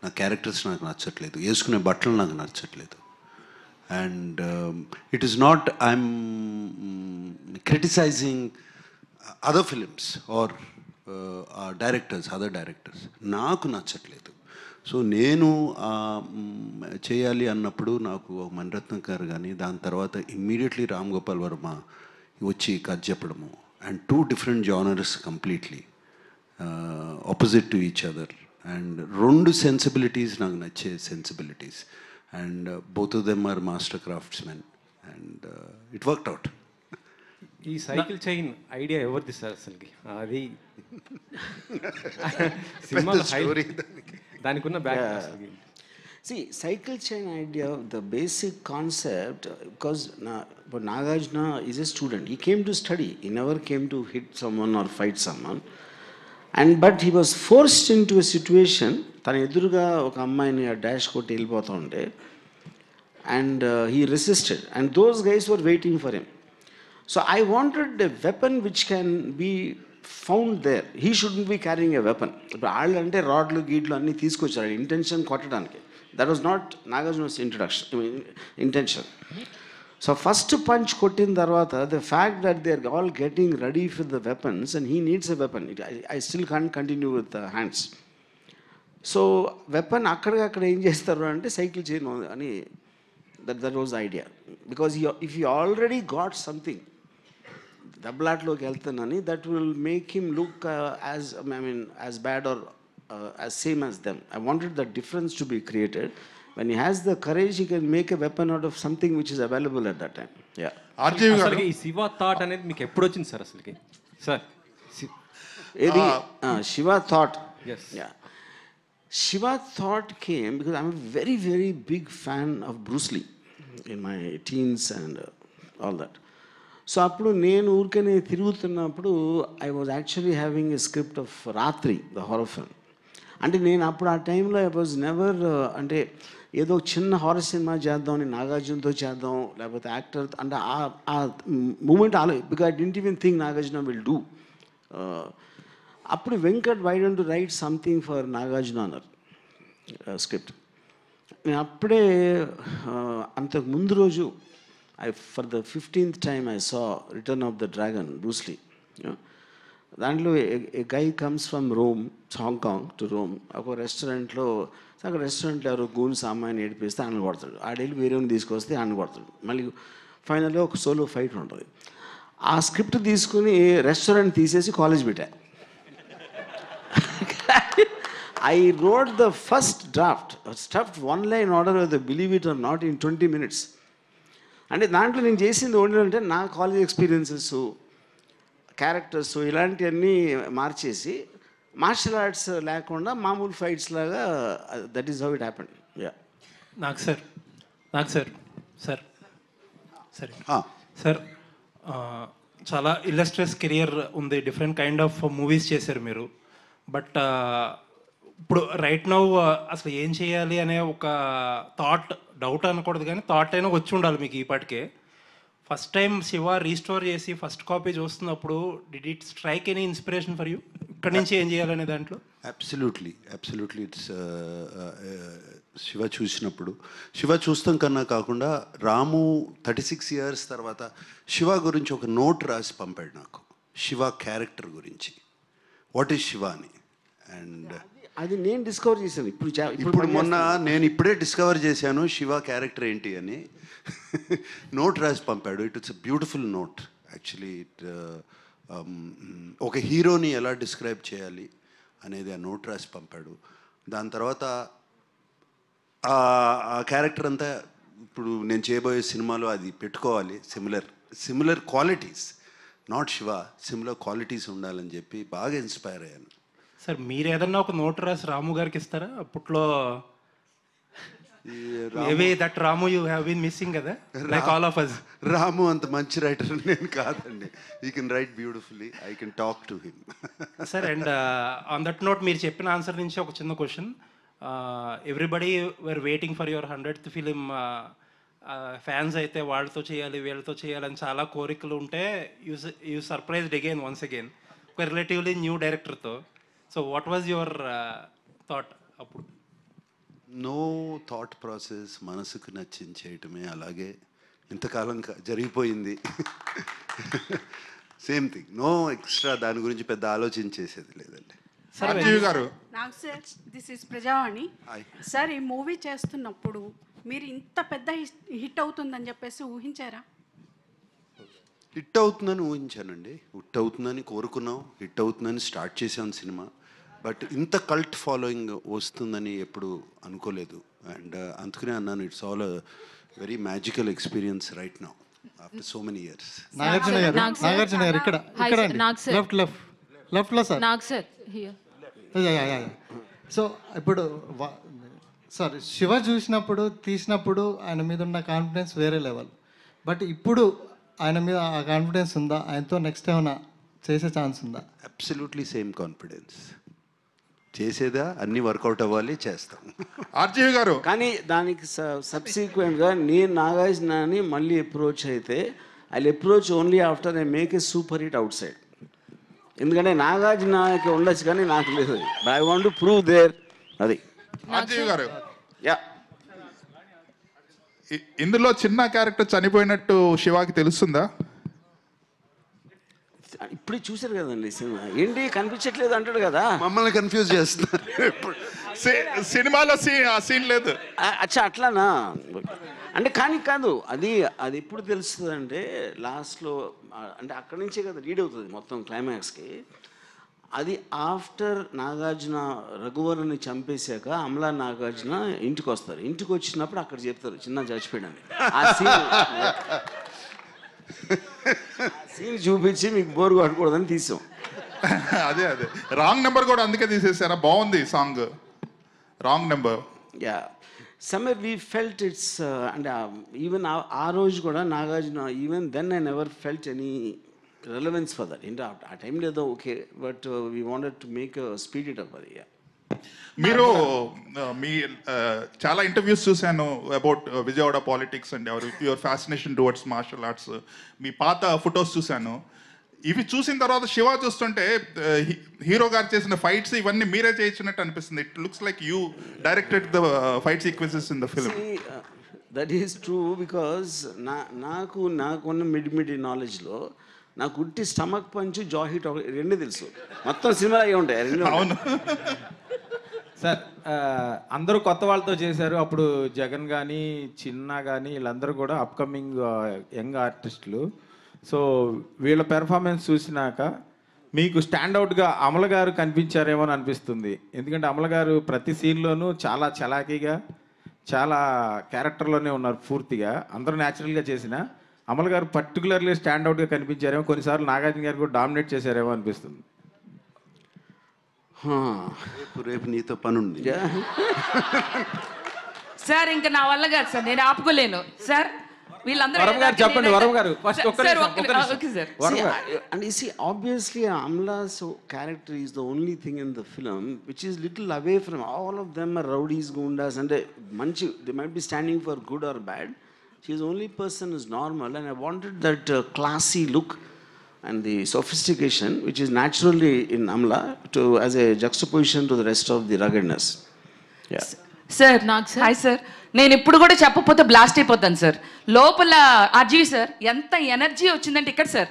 నా క్యారెక్టర్స్ నాకు నచ్చట్లేదు, వేసుకునే బట్టలు నాకు నచ్చట్లేదు. And it is not I'm criticising other films or other directors, నాకు నచ్చట్లేదు. సో నేను చేయాలి అన్నప్పుడు నాకు మణిరత్నం గారు కానీ, దాని తర్వాత ఇమ్మీడియట్లీ రామ్ గోపాల్ వర్మ వచ్చి కథ చెప్పడము, and 2 different genres completely opposite to each other, and 2 sensibilities నాకు నచ్చే sensibilities, and both of them are master craftsmen, and it worked out. ఈ సైకిల్ చైన్ ఐడియా ఎవరిది సార్ అసలుకి? అది సినిమాలో దానికి ఉన్న back. See, cycle chain idea, the basic concept, because Nagarjuna is a student. He came to study. He never came to hit someone or fight someone. But he was forced into a situation. తన ఎదురుగా ఒక అమ్మాయిని డాష్ కొట్టి వెళ్ళిపోతూ ఉంటే, and he resisted. And those guys were waiting for him. So I wanted a weapon which can be found there. He shouldn't be carrying a weapon. ఇప్పుడు వాళ్ళు అంటే రాడ్లు గీడ్లు అన్నీ తీసుకొచ్చారు ఇంటెన్షన్ కొట్టడానికి. That was not Nagarjuna's intention. So first punch kottin tarvata, the fact that they are all getting ready for the weapons and he needs a weapon. I still can't continue with the hands. So weapon akkada em chestaru ante cycle chain ani, that was the idea. Because if he already got something dablatloki veltanani, that will make him look as bad or as same as them. I wanted the difference to be created. When he has the courage, he can make a weapon out of something which is available at that time. Yeah. అసలు ఈ శివ థాట్ అనేది మీకు ఎప్పుడు వచ్చింది సార్ అసలుకి? సార్ ఏది Shiva thought? Yes. Yeah. Shiva thought came because I'm a very, very big fan of Bruce Lee in my teens and all that. So అప్పుడు నేను ఊరికనే తిరుగుతున్నప్పుడు I was actually having a script of రాత్రి, ద హారర్ ఫిల్మ్. అంటే నేను అప్పుడు ఆ టైంలో ఐ వాజ్ నెవర్, అంటే ఏదో చిన్న హారర్ సినిమా చేద్దామని నాగార్జునతో చేద్దాం లేకపోతే యాక్టర్ అంటే ఆ moment because I didn't even think Nagarjuna will do. అప్పుడు Venkat why don't write something for Nagarjuna అన్నారు స్క్రిప్ట్. నేను అప్పుడే అంతకు ముందు రోజు for the 15th time I saw Return of the Dragon, Bruce Lee. దాంట్లో a guy comes from Rome, Hong Kong to Rome. ఒక రెస్టారెంట్లో అక్కడ రెస్టారెంట్లో ఎవరో గూన్స్ అమ్మాయిని ఏడిపిస్తే ఆయన కొడతాడు, ఆడెళ్ళి వేరేని తీసుకొస్తే ఆయన కొడతాడు. మళ్ళీ ఫైనల్గా ఒక సోలో ఫైట్ ఉంటుంది. ఆ స్క్రిప్ట్ తీసుకుని రెస్టారెంట్ తీసేసి కాలేజ్ పెట్టా. I wrote the first draft, stuffed 1 line order, whether believe it or not, in 20 minutes. అంటే దాంట్లో నేను చేసింది ఏంటంటే నా కాలేజ్ ఎక్స్పీరియన్సెస్, క్యారెక్టర్స్ ఇలాంటివన్నీ మార్చేసి మార్షల్ ఆర్ట్స్ లేకుండా మామూలు ఫైట్స్ లాగా, that is how it happened. Yeah. నాకు సార్ సార్ చాలా ఇల్లస్ట్రియస్ కెరియర్ ఉంది, డిఫరెంట్ కైండ్ ఆఫ్ మూవీస్ చేశారు మీరు. బట్ ఇప్పుడు రైట్ నౌ అసలు ఏం చేయాలి అనే ఒక డౌట్ అనకూడదు కానీ థాట్ అయినా వచ్చి ఉండాలి మీకు ఈపాటికే. ఫస్ట్ టైం శివ రీస్టోర్ చేసి ఫస్ట్ కాపీ చూస్తున్నప్పుడు did it strike any inspiration for you? ఇక్కడి నుంచి ఏం చేయాలనే దాంట్లో? అబ్సల్యూట్లీ ఇట్స్ శివ చూస్తాం కన్నా కాకుండా రాము 36 years తర్వాత శివ గురించి ఒక నోట్ రాసి పంపాడు నాకు, శివ క్యారెక్టర్ గురించి, వాట్ ఈస్ శివ అని. అండ్ అది నేను డిస్కవర్ చేశాను ఇప్పుడు మొన్న నేను ఇప్పుడే డిస్కవర్ చేశాను శివ క్యారెక్టర్ ఏంటి అని. నోట్ రాసి పంపాడు. It's a beautiful note actually. ఒక హీరోని ఎలా డిస్క్రైబ్ చేయాలి అనేది ఆ నోట్ రాసి పంపాడు. దాని తర్వాత ఆ క్యారెక్టర్ అంతా ఇప్పుడు నేను చేయబోయే సినిమాలో అది పెట్టుకోవాలి, similar qualities, not Shiva, similar qualities ఉండాలని చెప్పి బాగా ఇన్స్పైర్ అయ్యాను. సార్ మీరు ఏదన్నా ఒక నోట్ రాసి రాము గారికి ఇస్తారా? అప్పట్లో maybe that Ramu you have been missing కదా, like all of us. Ramu అంత మంచి రైటర్ నేను కాదండి. He can write beautifully, I can talk to him. Sir and on that note మీరు చెప్పిన ఆన్సర్ నుంచి ఒక చిన్న question. Everybody were waiting for your 100th film. Fans అయితే వాళ్ళతో చేయాలి వీళ్ళతో చేయాలని చాలా కోరికలు ఉంటే you surprised again once again ఒక రిలేటివ్లీ న్యూ డైరెక్టర్తో. So what was your thought అప్పుడు? నో థాట్ ప్రాసెస్, మనసుకు నచ్చింది చేయటమే. అలాగే ఇంతకాలం జరిగిపోయింది. సేమ్ థింగ్, నో ఎక్స్ట్రా, దాని గురించి పెద్ద ఆలోచన చేసేది లేదండి. నాకు sir this is Prajavani sir. ఈ మూవీ చేస్తున్నప్పుడు మీరు ఇంత పెద్ద హిట్ అవుతుందని చెప్పేసి ఊహించారా? హిట్ అవుతుందని ఊహించానండి, హిట్ అవుతుందని కోరుకున్నాం, హిట్ అవుతుందని స్టార్ట్ చేసాం సినిమా. బట్ ఇంత కల్ట్ ఫాలోయింగ్ వస్తుందని ఎప్పుడు అనుకోలేదు. అండ్ అందుకనే అన్నాను, it's all a very magical experience right now after so many years. Nagarjuna గారు ఇక్కడ లెఫ్ట్లో సార్. సో ఇప్పుడు సార్ శివ తీసినప్పుడు ఆయన మీద ఉన్న కాన్ఫిడెన్స్ వేరే లెవెల్. బట్ ఇప్పుడు ఆయన మీద ఆ కాన్ఫిడెన్స్ ఉందా? ఆయనతో నెక్స్ట్ ఏమైనా చేసే ఛాన్స్ ఉందా? Absolutely same confidence. చేసేదా అన్ని వర్కౌట్ అవ్వాలి, చేస్తాం. ఆర్జీవి గారు కానీ దానికి సబ్సిక్వెంట్గా నేను నాగార్జునని మళ్ళీ అప్రోచ్ అయితే I approach only after I make a super hit outside. ఎందుకంటే నాగార్జునకి ఉండొచ్చు కానీ నాకు లేదు. I want to prove there. అది ఆర్జీవి గారు, యా, ఇందులో చిన్న క్యారెక్టర్ చనిపోయినట్టు శివాకి తెలుస్తుందా? ఇప్పుడు చూసారు కదండి సినిమా, ఏంటి కనిపించట్లేదు అంటాడు కదా, మమ్మల్ని కన్ఫ్యూజ్ చేస్తున్నారు. సినిమాలో సీన్ లేదు. అచ్చా అట్లానా? అంటే కానీ కాదు, అది ఎప్పుడు తెలుస్తుంది అంటే లాస్ట్లో, అంటే అక్కడి నుంచే కదా రీడ్ అవుతుంది మొత్తం క్లైమాక్స్కి. అది ఆఫ్టర్ నాగార్జున రఘువరన్ని చంపేశాక అమలా నాగార్జున ఇంటికి వస్తారు. ఇంటికి వచ్చినప్పుడు అక్కడ చెప్తారు చిన్న చచ్చిపోయాడని. ఆ సీన్ చూపించి మీకు బోర్ కొట్టకూడదని తీసాం. అదే రాంగ్ నెంబర్ కూడా అందుకే తీసేసారా? బాగుంది song, wrong number. Yeah, somewhere we felt it's and even ఆ రోజు కూడా Nagarjuna, even then I never felt any relevance for that. In ఆ టైం లేదో okay, but we wanted to make speed it up. అది మీరు మీ చాలా ఇంటర్వ్యూస్ చూశాను about Vijayawada politics and your fascination towards martial arts. మీ పాత ఫొటోస్ చూశాను. ఇవి చూసిన తర్వాత శివ చూస్తుంటే హీరో గారు చేసిన ఫైట్స్ ఇవన్నీ మీరే చేయించినట్టు అనిపిస్తుంది. It looks like you directed the fight sequences in the film. That is true, because నాకున్న మిడి నాలెడ్జ్లో నాకు ఉట్టి స్టమక్ పంచ్, జా హిట్ రెండు తెలుసు. మొత్తం సినిమా అయ్యి ఉంటాయి రెండు. అవును సార్, అందరూ కొత్త వాళ్ళతో చేశారు. అప్పుడు జగన్ కానీ చిన్న కానీ వీళ్ళందరూ కూడా అప్కమింగ్ యంగ్ ఆర్టిస్టులు. సో వీళ్ళ పెర్ఫార్మెన్స్ చూసినాక మీకు స్టాండ్అవుట్గా అమల గారు కనిపించారేమో అని అనిపిస్తుంది. ఎందుకంటే అమల గారు ప్రతి సీన్లోనూ చాలా చలాకీగా, చాలా క్యారెక్టర్లోనే ఉన్నారు పూర్తిగా. అందరూ న్యాచురల్గా చేసిన అమల గారు పర్టికులర్లీ స్టాండ్అవుట్గా కనిపించారేమో. కొన్నిసార్లు నాగార్జున గారు కూడా డామినేట్ చేశారేమో అనిపిస్తుంది. రేపు నీతో పని ఉంది సార్. ఇంకా నా వల్ల కాదు సార్, నేను ఆపుకోలేను సార్. వీళ్ళందరూ వరం గారు చెప్పండి, వరం గారు ఫస్ట్ ఒక్క సార్ నిమిషం, ఒక్క నిమిషం. Okay sir. వరం గారు. And you see, obviously, Amla's character is the only thing in the film which is little away from all of them are rowdies, gundas, and manchi. They might be standing for good or bad. She is the only person who is normal, and I wanted that classy look and the sophistication which is naturally in Amla to as a juxtaposition to the rest of the ruggedness. Yeah. Sir hi sir, నేను ఇప్పుడు కూడా చెప్పకపోతే బ్లాస్ట్ అయిపోతాను సార్. లోపల అజయ్ సార్ ఎంత ఎనర్జీ వచ్చిందంటే ఇక్కడ సార్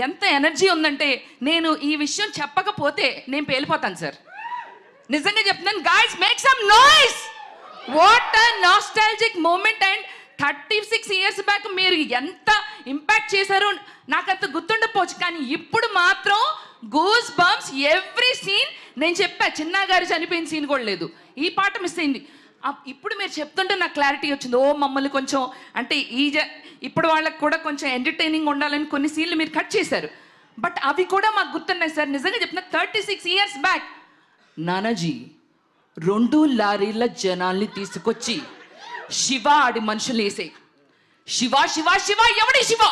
ఎంత ఎనర్జీ ఉందంటే నేను ఈ విషయం చెప్పకపోతే నేను పేలిపోతాను సార్. నిజంగా చెప్తున్నాను. Guys make some noise. What a nostalgic moment. And 36 years back మీరు ఎంత ఇంపాక్ట్ చేశారో నాకు అంత గుర్తుండకపోవచ్చు, కానీ ఇప్పుడు మాత్రం గూస్ బంప్స్ ఎవ్రీ సీన్. నేను చెప్పా చిన్నా గారు చనిపోయిన సీన్ కూడా లేదు, ఈ పాట మిస్ అయింది. ఇప్పుడు మీరు చెప్తుంటే నాకు క్లారిటీ వచ్చింది. ఓ మమ్మల్ని కొంచెం అంటే ఇప్పుడు వాళ్ళకి కూడా కొంచెం ఎంటర్టైనింగ్ ఉండాలని కొన్ని సీన్లు మీరు కట్ చేశారు, బట్ అవి కూడా మాకు గుర్తున్నాయి సార్. నిజంగా చెప్తున్నా 36 years బ్యాక్ నానాజీ 2 లారీల జనాల్ని తీసుకొచ్చి శివ ఆడి మనుషులు వేసే శివ శివ శివ ఎవడి శివ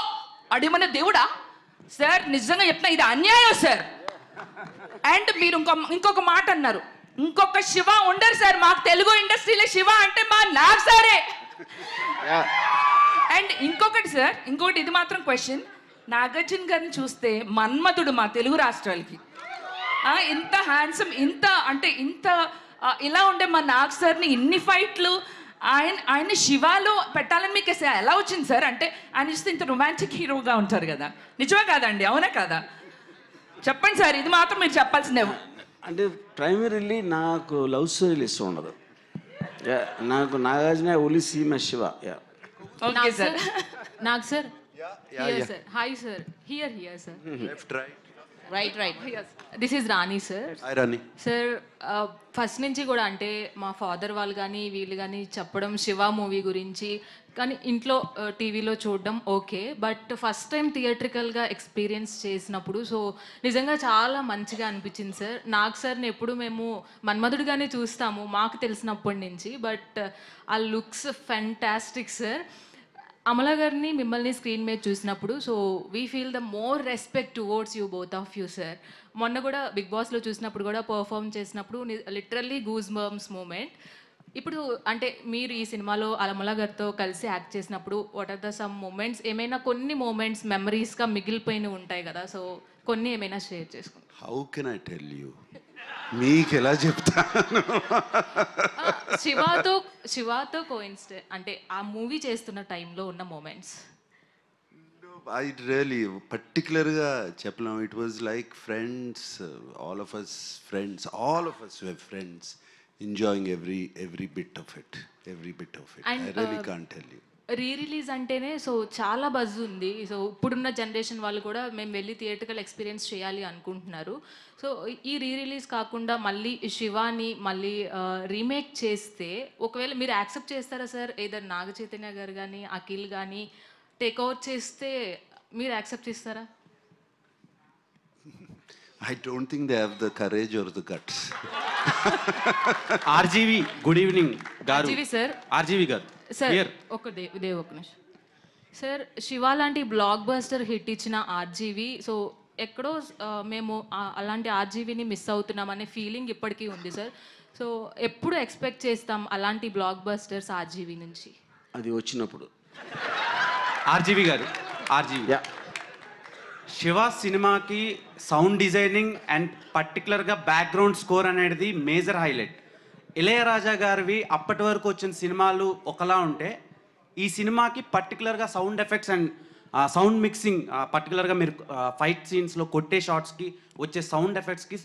అడిమన్న దేవుడా సార్. నిజంగా చెప్తున్నా ఇది అన్యాయం సార్. అండ్ మీరు ఇంకొక మాట అన్నారు, ఇంకొక శివ ఉండరు సార్ మాకు తెలుగు ఇండస్ట్రీలో. శివ అంటే మా నాగ్ సారే. అండ్ ఇంకొకటి సార్, ఇంకొకటి ఇది మాత్రం క్వశ్చన్, నాగార్జున గారిని చూస్తే మన్మధుడు మా తెలుగు రాష్ట్రాలకి. ఇంత హ్యాండ్సమ్, ఇంత అంటే ఇంత ఇలా ఉండే మా నాగ్ సార్ని ఇన్ని ఫైట్లు ఆయన శివాలో పెట్టాలని మీకు ఎలా వచ్చింది సార్? అంటే ఆయన చూస్తే ఇంత రొమాంటిక్ హీరోగా ఉంటారు కదా, నిజమే కాదండి? అవునా కాదా? చెప్పండి సార్, ఇది మాత్రం మీరు చెప్పాల్సిందే. అంటే ప్రైమరీలీ నాకు లవ్ స్టోరీలు ఇష్టం ఉండదు. నాకు Nagarjuna only see my Shiva. Okay sir. Nag sir here sir. Hi sir. Here sir. Left right. This is Rani sir. Hi Rani sir, first నుంచి కూడా అంటే మా ఫాదర్ వాళ్ళు కానీ వీళ్ళు కానీ చెప్పడం శివ మూవీ గురించి, కానీ ఇంట్లో టీవీలో చూడడం ఓకే, బట్ ఫస్ట్ టైం థియేట్రికల్గా ఎక్స్పీరియన్స్ చేసినప్పుడు సో నిజంగా చాలా మంచిగా అనిపించింది సార్. నాగ్ సార్ని ఎప్పుడు మేము మన్మధుడిగానే చూస్తాము మాకు తెలిసినప్పటి నుంచి, బట్ ఆ లుక్స్ ఫెంటాస్టిక్ సార్. అమలా గారిని మిమ్మల్ని స్క్రీన్ మీద చూసినప్పుడు so we feel the more respect towards you both of you sir. మొన్న కూడా బిగ్ బాస్లో చూసినప్పుడు కూడా పర్ఫామ్ చేసినప్పుడు లిటరల్లీ గూస్ బంప్స్ మూమెంట్. ఇప్పుడు అంటే మీరు ఈ సినిమాలో అమలా గారితో కలిసి యాక్ట్ చేసినప్పుడు what are the some moments, ఏమైనా కొన్ని మూమెంట్స్ మెమరీస్గా మిగిలిపోయిన ఉంటాయి కదా, సో కొన్ని ఏమైనా షేర్ చేసుకుంటాం. How can I tell you, మీకు ఎలా చెప్తాను? శివాతో కోయిన్సిడెంట్ అంటే ఆ మూవీ చేస్తున్న టైంలో ఉన్న మూమెంట్స్. ఐ రియలీ పర్టికులర్గా చెప్పలేము. It was like friends, all of us friends, all of us were friends, enjoying every bit of it. I really can't tell you. Release అంటేనే సో చాలా బజ్ ఉంది. సో ఇప్పుడున్న జనరేషన్ వాళ్ళు కూడా మేము వెళ్ళి థియేటర్కల్ ఎక్స్పీరియన్స్ చేయాలి అనుకుంటున్నారు. సో ఈ రిలీజ్ కాకుండా మళ్ళీ శివాని మళ్ళీ రీమేక్ చేస్తే ఒకవేళ మీరు యాక్సెప్ట్ చేస్తారా సార్? ఏదర్ నాగ చైతన్య గారు కానీ అఖిల్ కానీ టేక్ ఓవర్ చేస్తే మీరు యాక్సెప్ట్ చేస్తారా? I don't think they have the courage or the guts. RGV good evening గారు. సార్ ఆర్జీవి గారు సార్ ఒక నిమిషం సార్. శివ లాంటి బ్లాక్ బస్టర్ హిట్ ఇచ్చిన ఆర్జీవి సో ఎక్కడో మేము అలాంటి ఆర్జీవిని మిస్ అవుతున్నామనే ఫీలింగ్ ఇప్పటికీ ఉంది సార్. సో ఎప్పుడు ఎక్స్పెక్ట్ చేస్తాం అలాంటి బ్లాక్ బస్టర్స్ ఆర్జీవి నుంచి? అది వచ్చినప్పుడు. ఆర్జీవి గారు, ఆర్జీవి శివ సినిమాకి సౌండ్ డిజైనింగ్ అండ్ పర్టికులర్గా బ్యాక్గ్రౌండ్ స్కోర్ అనేది మేజర్ హైలైట్. ఇళయరాజా గారివి అప్పటి వరకు వచ్చిన సినిమాలు ఒకలా ఉంటే ఈ సినిమాకి పర్టికులర్గా sound effects and sound mixing, పర్టికులర్గా మీరు ఫైట్ సీన్స్లో కొట్టే షాట్స్కి వచ్చే సౌండ్ ఎఫెక్ట్స్కి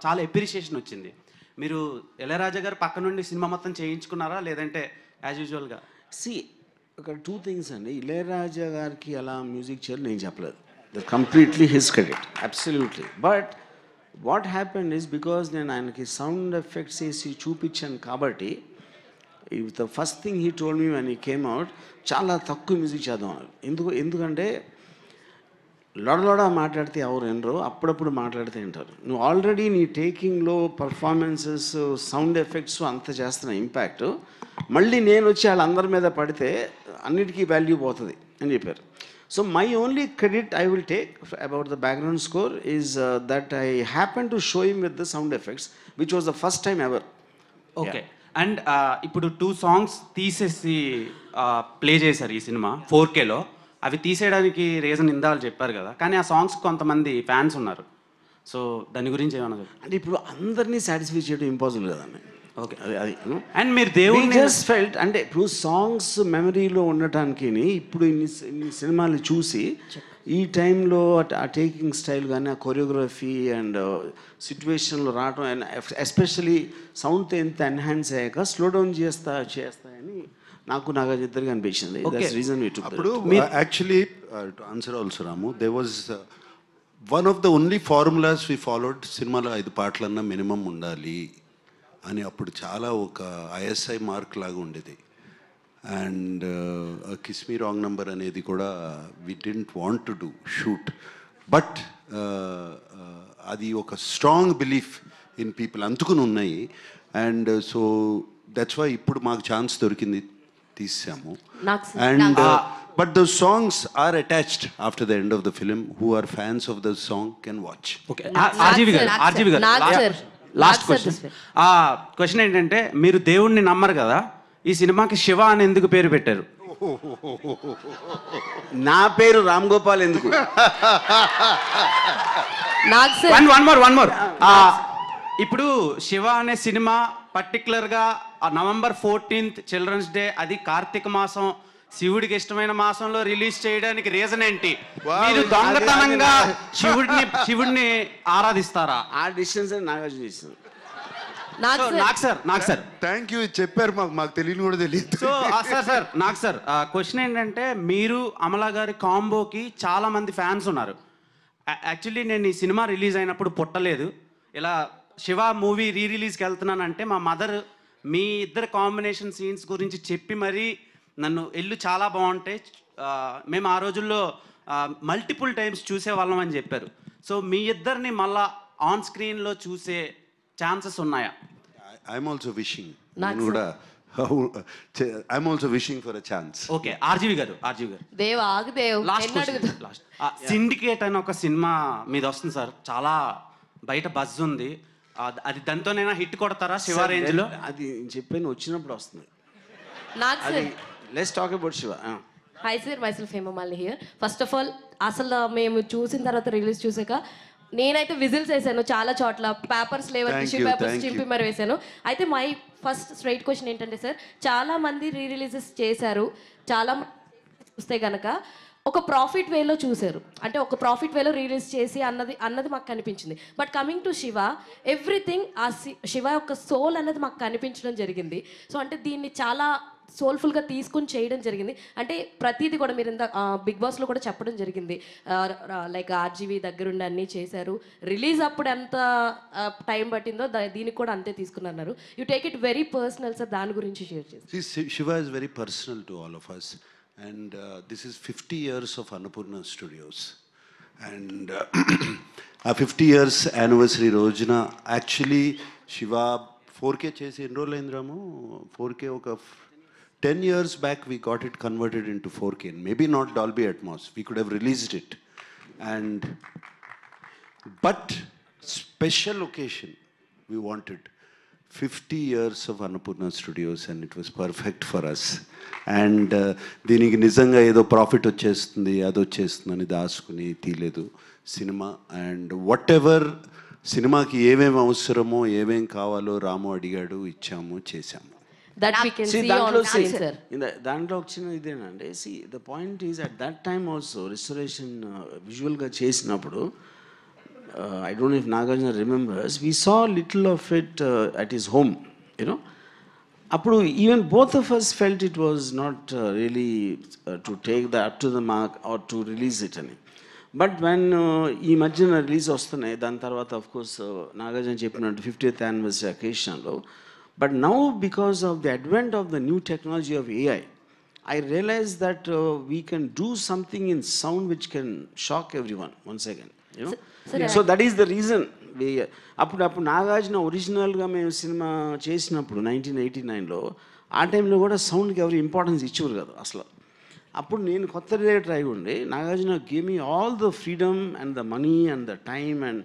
చాలా ఎప్రిషియేషన్ వచ్చింది. మీరు ఇళయరాజా గారు పక్క నుండి సినిమా మొత్తం చేయించుకున్నారా లేదంటే యాజ్ యూజువల్గా? ఒక 2 things అండి. ఇళయరాజా గారికి అలా మ్యూజిక్ చేయాలి నేను చెప్పలేదు. That's completely his credit, absolutely. But what happened is because నేను ఆయనకి సౌండ్ ఎఫెక్ట్స్ వేసి చూపించాను కాబట్టి the first thing he told me when he came out, చాలా తక్కువ మ్యూజిక్ చేద్దాం అన్నారు. ఎందుకంటే లొడ మాట్లాడితే ఎవరు వినరు, అప్పుడప్పుడు మాట్లాడితే వింటారు. నువ్వు ఆల్రెడీ నీ టేకింగ్లో పర్ఫార్మెన్సెస్ సౌండ్ ఎఫెక్ట్స్ అంత చేస్తున్న ఇంపాక్ట్ మళ్ళీ నేను వచ్చి వాళ్ళందరి మీద పడితే అన్నిటికీ వాల్యూ పోతుంది అని చెప్పారు. So my only credit I will take about the background score is that I happen to show him with the sound effects which was the first time ever. Okay. And ఇప్పుడు 2 సాంగ్స్ తీసేసి ప్లే చేశారు ఈ సినిమా 4Kలో. అవి తీసేయడానికి రీజన్ ఇందాలు చెప్పారు కదా, కానీ ఆ సాంగ్స్ కొంతమంది ఫ్యాన్స్ ఉన్నారు. సో దాని గురించి ఏమన్నా అంటే ఇప్పుడు అందరినీ సాటిస్ఫై చేయడం ఇంపాసిబుల్ కదండి. ఓకే. అది అండ్ మీరు దేవుడిని జస్ట్ ఫెల్ట్ అంటే ఇప్పుడు సాంగ్స్ మెమరీలో ఉండటానికి ఇప్పుడు ఇన్ని సినిమాలు చూసి ఈ టైంలో ఆ టేకింగ్ స్టైల్ కానీ ఆ కొరియోగ్రఫీ అండ్ సిచ్యువేషన్లో రావడం అండ్ ఎస్పెషలీ సౌండ్తో ఎంత ఎన్హాన్స్ అయ్యాక స్లో డౌన్ చేస్తాయని నాకు ఇద్దరికి అనిపించింది. రీజన్ అప్పుడు actually to answer also Ramu, they was one of the only formulas we followed. సినిమాలో 5 పాటలన్నా మినిమం ఉండాలి అని అప్పుడు చాలా ఒక ఐఎస్ఐ మార్క్ లాగా ఉండేది. And kiss me wrong number అనేది కూడా we didn't want to do shoot, but అది ఒక స్ట్రాంగ్ బిలీఫ్ ఇన్ పీపుల్ అందుకుని ఉన్నాయి. అండ్ సో దట్స్ వై ఇప్పుడు మాకు ఛాన్స్ దొరికింది, తీసాము. And but those songs are attached after the end of the film. Who are fans of the song can watch. Okay. RGV గారు లాస్ట్ క్వశ్చన్ ఏంటంటే, మీరు దేవుణ్ణి నమ్మరు కదా, ఈ సినిమాకి శివ అని ఎందుకు పేరు పెట్టారు? నా పేరు రామ్ గోపాల్ ఎందుకు? One more. ఇప్పుడు శివ అనే సినిమా పర్టికులర్గా November 14th చిల్డ్రన్స్ డే, అది కార్తీక మాసం, శివుడికి ఇష్టమైన మాసంలో రిలీజ్ చేయడానికి రీజన్ ఏంటి? మీరు దొంగతనంగా శివుడిని ఆరాధిస్తారా? ఆ డిస్టెన్స్ నాగార్జున చేసింది. నాకు సార్ థ్యాంక్ యూ చెప్పారు, మాకు తెలియని కూడా తెలియదు. సో సార్ క్వశ్చన్ ఏంటంటే, మీరు అమలా గారి కాంబోకి చాలా మంది ఫ్యాన్స్ ఉన్నారు. యాక్చువల్లీ నేను ఈ సినిమా రిలీజ్ అయినప్పుడు పుట్టలేదు. ఇలా శివ మూవీ రిలీజ్కి వెళ్తున్నానంటే మా మదర్ మీ ఇద్దరు కాంబినేషన్ సీన్స్ గురించి చెప్పి మరీ నన్ను చాలా బాగుంటాయి, మేము ఆ రోజుల్లో మల్టిపుల్ టైమ్స్ చూసేవాళ్ళం అని చెప్పారు. సో మీ ఇద్దరిని మళ్ళా ఆన్ స్క్రీన్లో చూసే ఛాన్సెస్ ఉన్నాయా? ఐఎమ్ ఆల్సో విషింగ్ కూడా I'm also wishing for a chance. Okay. RGV గారు లాస్ట్ సిండికేట్ అని ఒక సినిమా మీద వస్తుంది సార్, చాలా బయట బజ్ ఉంది. అది దాంతోనైనా హిట్ కొడతారా శివ రేంజ్లో? అది చెప్పాను, వచ్చినప్పుడు వస్తుంది. Let's talk about Shiva. Hi sir, myself Hemamalini here. First of all అసలు మేము చూసిన తర్వాత రిలీజ్ చూసాక నేనైతే విజిల్స్ వేసాను చాలా చోట్ల, పేపర్స్ లేవని టిష్యూ పేపర్స్ చింపి మరి వేసాను. అయితే మై ఫస్ట్ స్ట్రైట్ క్వశ్చన్ ఏంటంటే సార్, చాలా మంది రిలీజెస్ చేశారు, చాలా చూస్తే కనుక ఒక ప్రాఫిట్ వేలో చూశారు, అంటే ఒక ప్రాఫిట్ వేలో రిలీజ్ చేసి అన్నది మాకు కనిపించింది. But coming to Shiva, everything ఆ శివ యొక్క సోల్ అన్నది మాకు కనిపించడం జరిగింది. సో అంటే దీన్ని చాలా సోల్ఫుల్గా తీసుకుని చేయడం జరిగింది. అంటే ప్రతిదీ కూడా మీరు ఇంత బిగ్ బాస్లో కూడా చెప్పడం జరిగింది, లైక్ ఆర్జీవీ దగ్గరుండి అన్నీ చేశారు, రిలీజ్ అప్పుడు ఎంత టైం పట్టిందో దీనికి కూడా అంతే తీసుకున్నారు. You take it very personal sir, దాని గురించి షేర్ చేసి. Shiva is very personal to all of us. And this is 50 years of Annapurna Studios. And a 50 years anniversary rojuna actually Shiva 4K chesi enroll aయింdramu. 4K oka 10 years back we got it converted into 4K, and maybe not Dolby Atmos, we could have released it. And but special occasion we wanted 50 years of Annapurna Studios, and it was perfect for us. And దీనికి నిజంగా ఏదో ప్రాఫిట్ వచ్చేస్తుంది అది వచ్చేస్తుందని దాచుకుని తీయలేదు సినిమా. అండ్ వాట్ ఎవర్ సినిమాకి ఏమేమి అవసరమో ఏమేమి కావాలో రాము అడిగాడు, ఇచ్చాము, చేశాము. దాంట్లో వచ్చిన ఇదేనండి. The point is at that time also restoration విజువల్గా చేసినప్పుడు, I don't know if Nagarjuna remembers, we saw little of it at his home, you know. Appudu even both of us felt it was not really to take that up to the mark or to release it ani. But when ee madhyana release vastunayi, dan tarvata of course Nagarjuna cheppinattu 50th anniversary occasion lo, but now because of the advent of the new technology of AI, I realized that we can do something in sound which can shock everyone once again, you know. So that is the reason. అప్పుడు నాగార్జున ఒరిజినల్గా మేము సినిమా చేసినప్పుడు 1989లో ఆ టైంలో కూడా సౌండ్కి ఎవరు ఇంపార్టెన్స్ ఇచ్చేవారు కదా అసలు. అప్పుడు నేను కొత్త డైరెక్టర్ అయి ఉండి Nagarjuna gave me all the freedom and the money and the time and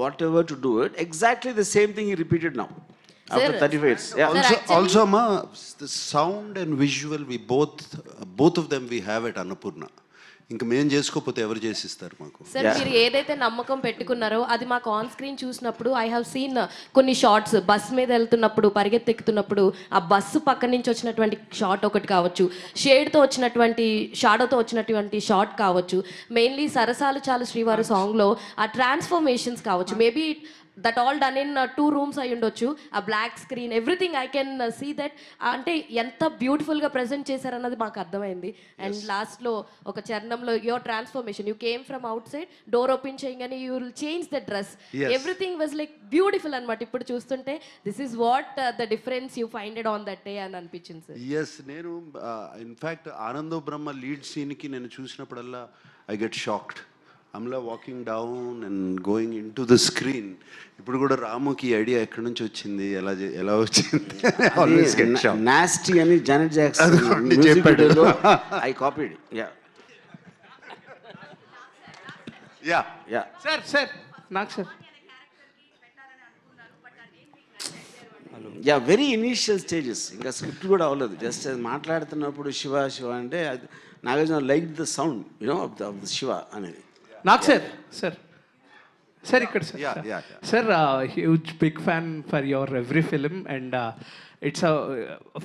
what ever to do it exactly the same thing ఈ repeated now after 35 years. Also ma, the sound and visual we both of them we have at Annapurna. ఇంకా మేము చేసుకోకపోతే ఎవరు చేసిస్తారు మాకు? సార్ మీరు ఏదైతే నమ్మకం పెట్టుకున్నారో అది మాకు ఆన్ స్క్రీన్ చూసినప్పుడు ఐ హావ్ సీన్ కొన్ని షార్ట్స్ బస్ మీద వెళ్తున్నప్పుడు పరిగెత్తెక్కుతున్నప్పుడు ఆ బస్సు పక్క నుంచి వచ్చినటువంటి షార్ట్ ఒకటి కావచ్చు, షేడ్తో వచ్చినటువంటి షాడోతో వచ్చినటువంటి షార్ట్ కావచ్చు, మెయిన్లీ సరసాలు చాలు శ్రీవారు సాంగ్లో ఆ ట్రాన్స్ఫర్మేషన్స్ కావచ్చు, maybe that all done in 2 rooms అయి ఉండొచ్చు, ఆ black screen everything I can see that. అంటే ఎంత బ్యూటిఫుల్గా ప్రజెంట్ చేశారన్నది మాకు అర్థమైంది. అండ్ లాస్ట్లో ఒక చరణంలో your transformation, you came from outside, door open చేయగానే you will change the dress, everything was like beautiful అనమాట. ఇప్పుడు చూస్తుంటే this is what the difference you finded on that day అని అనిపించింది సార్. ఎస్, నేను ఇన్ఫ్యాక్ట్ ఆనందో బ్రహ్మ లీడ్ సీన్కి నేను చూసినప్పుడల్లా I get shocked. Amala walking down and going in to the screen. ఇప్పుడు కూడా రాముకి ఐడియా ఎక్కడి నుంచి వచ్చింది, ఎలా వచ్చింది? నాస్టీ అని జానెట్ జాక్సన్ చెప్పాడు, ఐ కాపీడ్. సార్ నాకు సార్ వెరీ ఇనీషియల్ స్టేజెస్, ఇంకా స్క్రిప్ట్ కూడా అవ్వలేదు. జస్ట్ మాట్లాడుతున్నప్పుడు శివ శివ అంటే Nagarjuna like the sound you know of the Shiva అనేది. నాకు సార్ ఇక్కడ sir huge big fan for your every film and it's a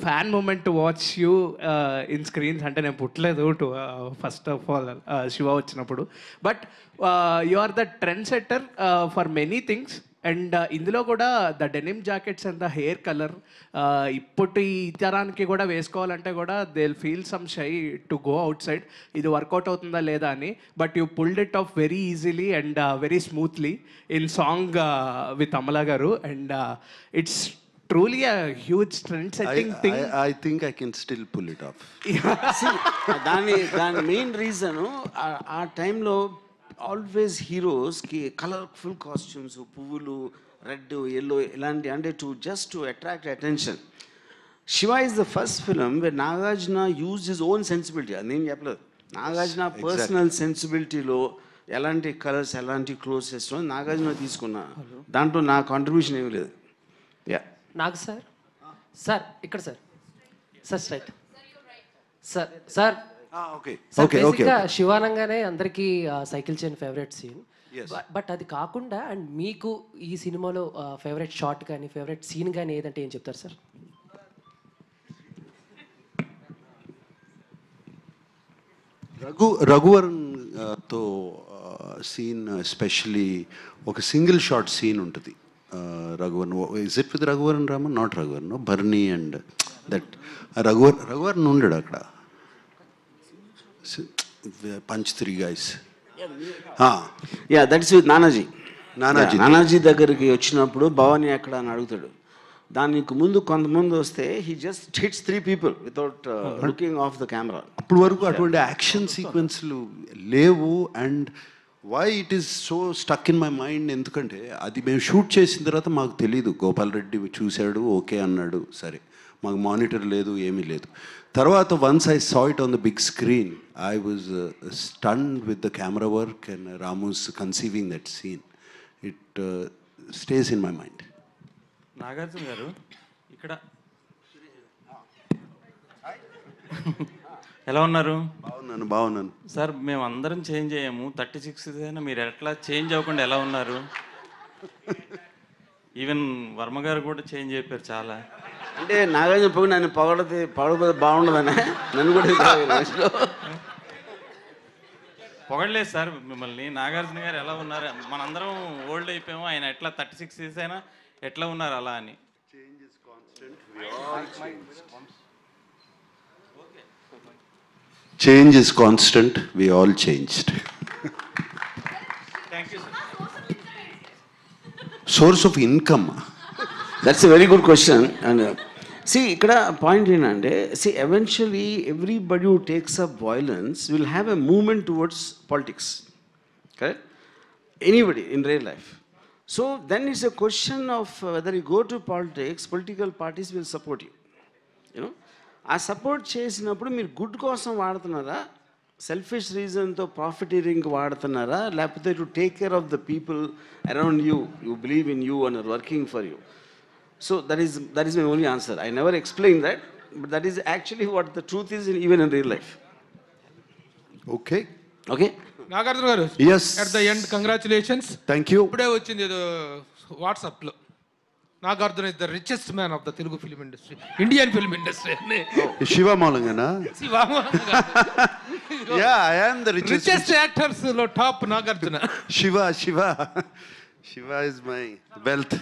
fan moment to watch you in screens. అంటే నేను పుట్టలేదు to first of all Shiva వచ్చినప్పుడు, but you are the trend setter for many things. And ఇందులో కూడా the denim jackets and the hair colour ఇప్పటి తరానికి కూడా వేసుకోవాలంటే కూడా they will feel some shy to go outside, ఇది వర్కౌట్ అవుతుందా లేదా అని. But you pulled it off very easily and very smoothly in song with Amala garu. And it's truly a huge trend setting thing. I think I can still pull it off. దాని మెయిన్ రీజను ఆ టైంలో ఆల్వేస్ హీరోస్కి కలర్ఫుల్ కాస్ట్యూమ్స్, పువ్వులు, రెడ్, ఎల్లో ఇలాంటి, అంటే to attract attention. Shiva is the first film wear Nagarjuna use his own sensibility. అది నేను చెప్పలేదు, నాగార్జున పర్సనల్ సెన్సిబిలిటీలో ఎలాంటి కలర్స్ ఎలాంటి క్లోత్స్ వేసుకో నాగార్జున తీసుకున్నా, దాంట్లో నా కాంట్రిబ్యూషన్ ఏమీ లేదు. నాకు సార్ ఇక్కడ సార్ స్ట్రైట్ సార్ ఓకే బేసిక్గా శివానంగానే అందరికీ cycle chain favourite scene, but అది కాకుండా అండ్ మీకు ఈ సినిమాలో ఫేవరెట్ షాట్ కానీ ఫేవరెట్ సీన్ కానీ ఏదంటే ఏం చెప్తారు సార్? రఘువరన్ తో సీన్ ఎస్పెషలీ ఒక సింగిల్ షాట్ సీన్ ఉంటుంది. Raghuvaran, is it with Raghuvaran Raman? Not Raghuvaran, no, Bharni and that Raghuvaran ఉండడు అక్కడ, punch 3 guys. That's with Nanaji దగ్గరికి వచ్చినప్పుడు భవానీ ఎక్కడ అని అడుగుతాడు. దానికి ముందు కొంతమంది వస్తే he just hits 3 people without looking of the camera. అప్పటి వరకు అటువంటి యాక్షన్ సీక్వెన్స్లు లేవు. And why it is so stuck in my mind, ఎందుకంటే అది మేము షూట్ చేసిన తర్వాత మాకు తెలీదు. గోపాల్ రెడ్డి చూశాడు, ఓకే అన్నాడు, సరే, మాకు మానిటర్ లేదు, ఏమీ లేదు. తర్వాత once I saw it on the big screen, I was stunned with the camera work and Ramu's conceiving that scene. It stays in my mind. Nagarjuna గారు ఇక్కడ ఎలా ఉన్నారు? బాగున్నాను సార్. మేము అందరం చేంజ్ అయ్యాము, 36 అయినా మీరు ఎట్లా చేంజ్ అవ్వకుండా ఎలా ఉన్నారు? ఈవెన్ వర్మ గారు కూడా చేంజ్ అయిపోయారు చాలా. అంటే నాగార్జున పోయి నన్ను పొగడపోతే బాగుండదనే నన్ను కూడా పొగడలేదు సార్ మిమ్మల్ని. నాగార్జున గారు ఎలా ఉన్నారు? మనందరం ఓల్డ్ అయిపోయాము, ఆయన ఎట్లా 36 years అయినా ఎట్లా ఉన్నారు అలా అని. Change is constant. We all changed. Thank you, sir. Source of income. That's a very good question. And see, ikkada point ఏంటంటే, see, eventually everybody who takes up violence will have a movement towards politics. Correct? Anybody in real life. So then it's a question of whether you go to politics, political parties will support you. You know? ఆ సపోర్ట్ చేసినప్పుడు మీరు గుడ్ కోసం వాడుతున్నారా, సెల్ఫిష్ రీజన్తో ప్రాఫిటీరింగ్ వాడుతున్నారా, లేకపోతే to take care of the people around you, you believe in you and are working for you. So that is my only answer. I never explain that, but that is actually what the truth is even in real life. Okay okay Nagarjuna గారు, Yes. At the end congratulations. Thank you. ఇప్పుడే వచ్చింది ఏదో వాట్సాప్లో, Nagarjuna is the richest man of the Telugu film industry, Indian film industry అని. శివ మూలంగానా? Yeah, I am the richest actors లో top Nagarjuna. Shiva is my wealth.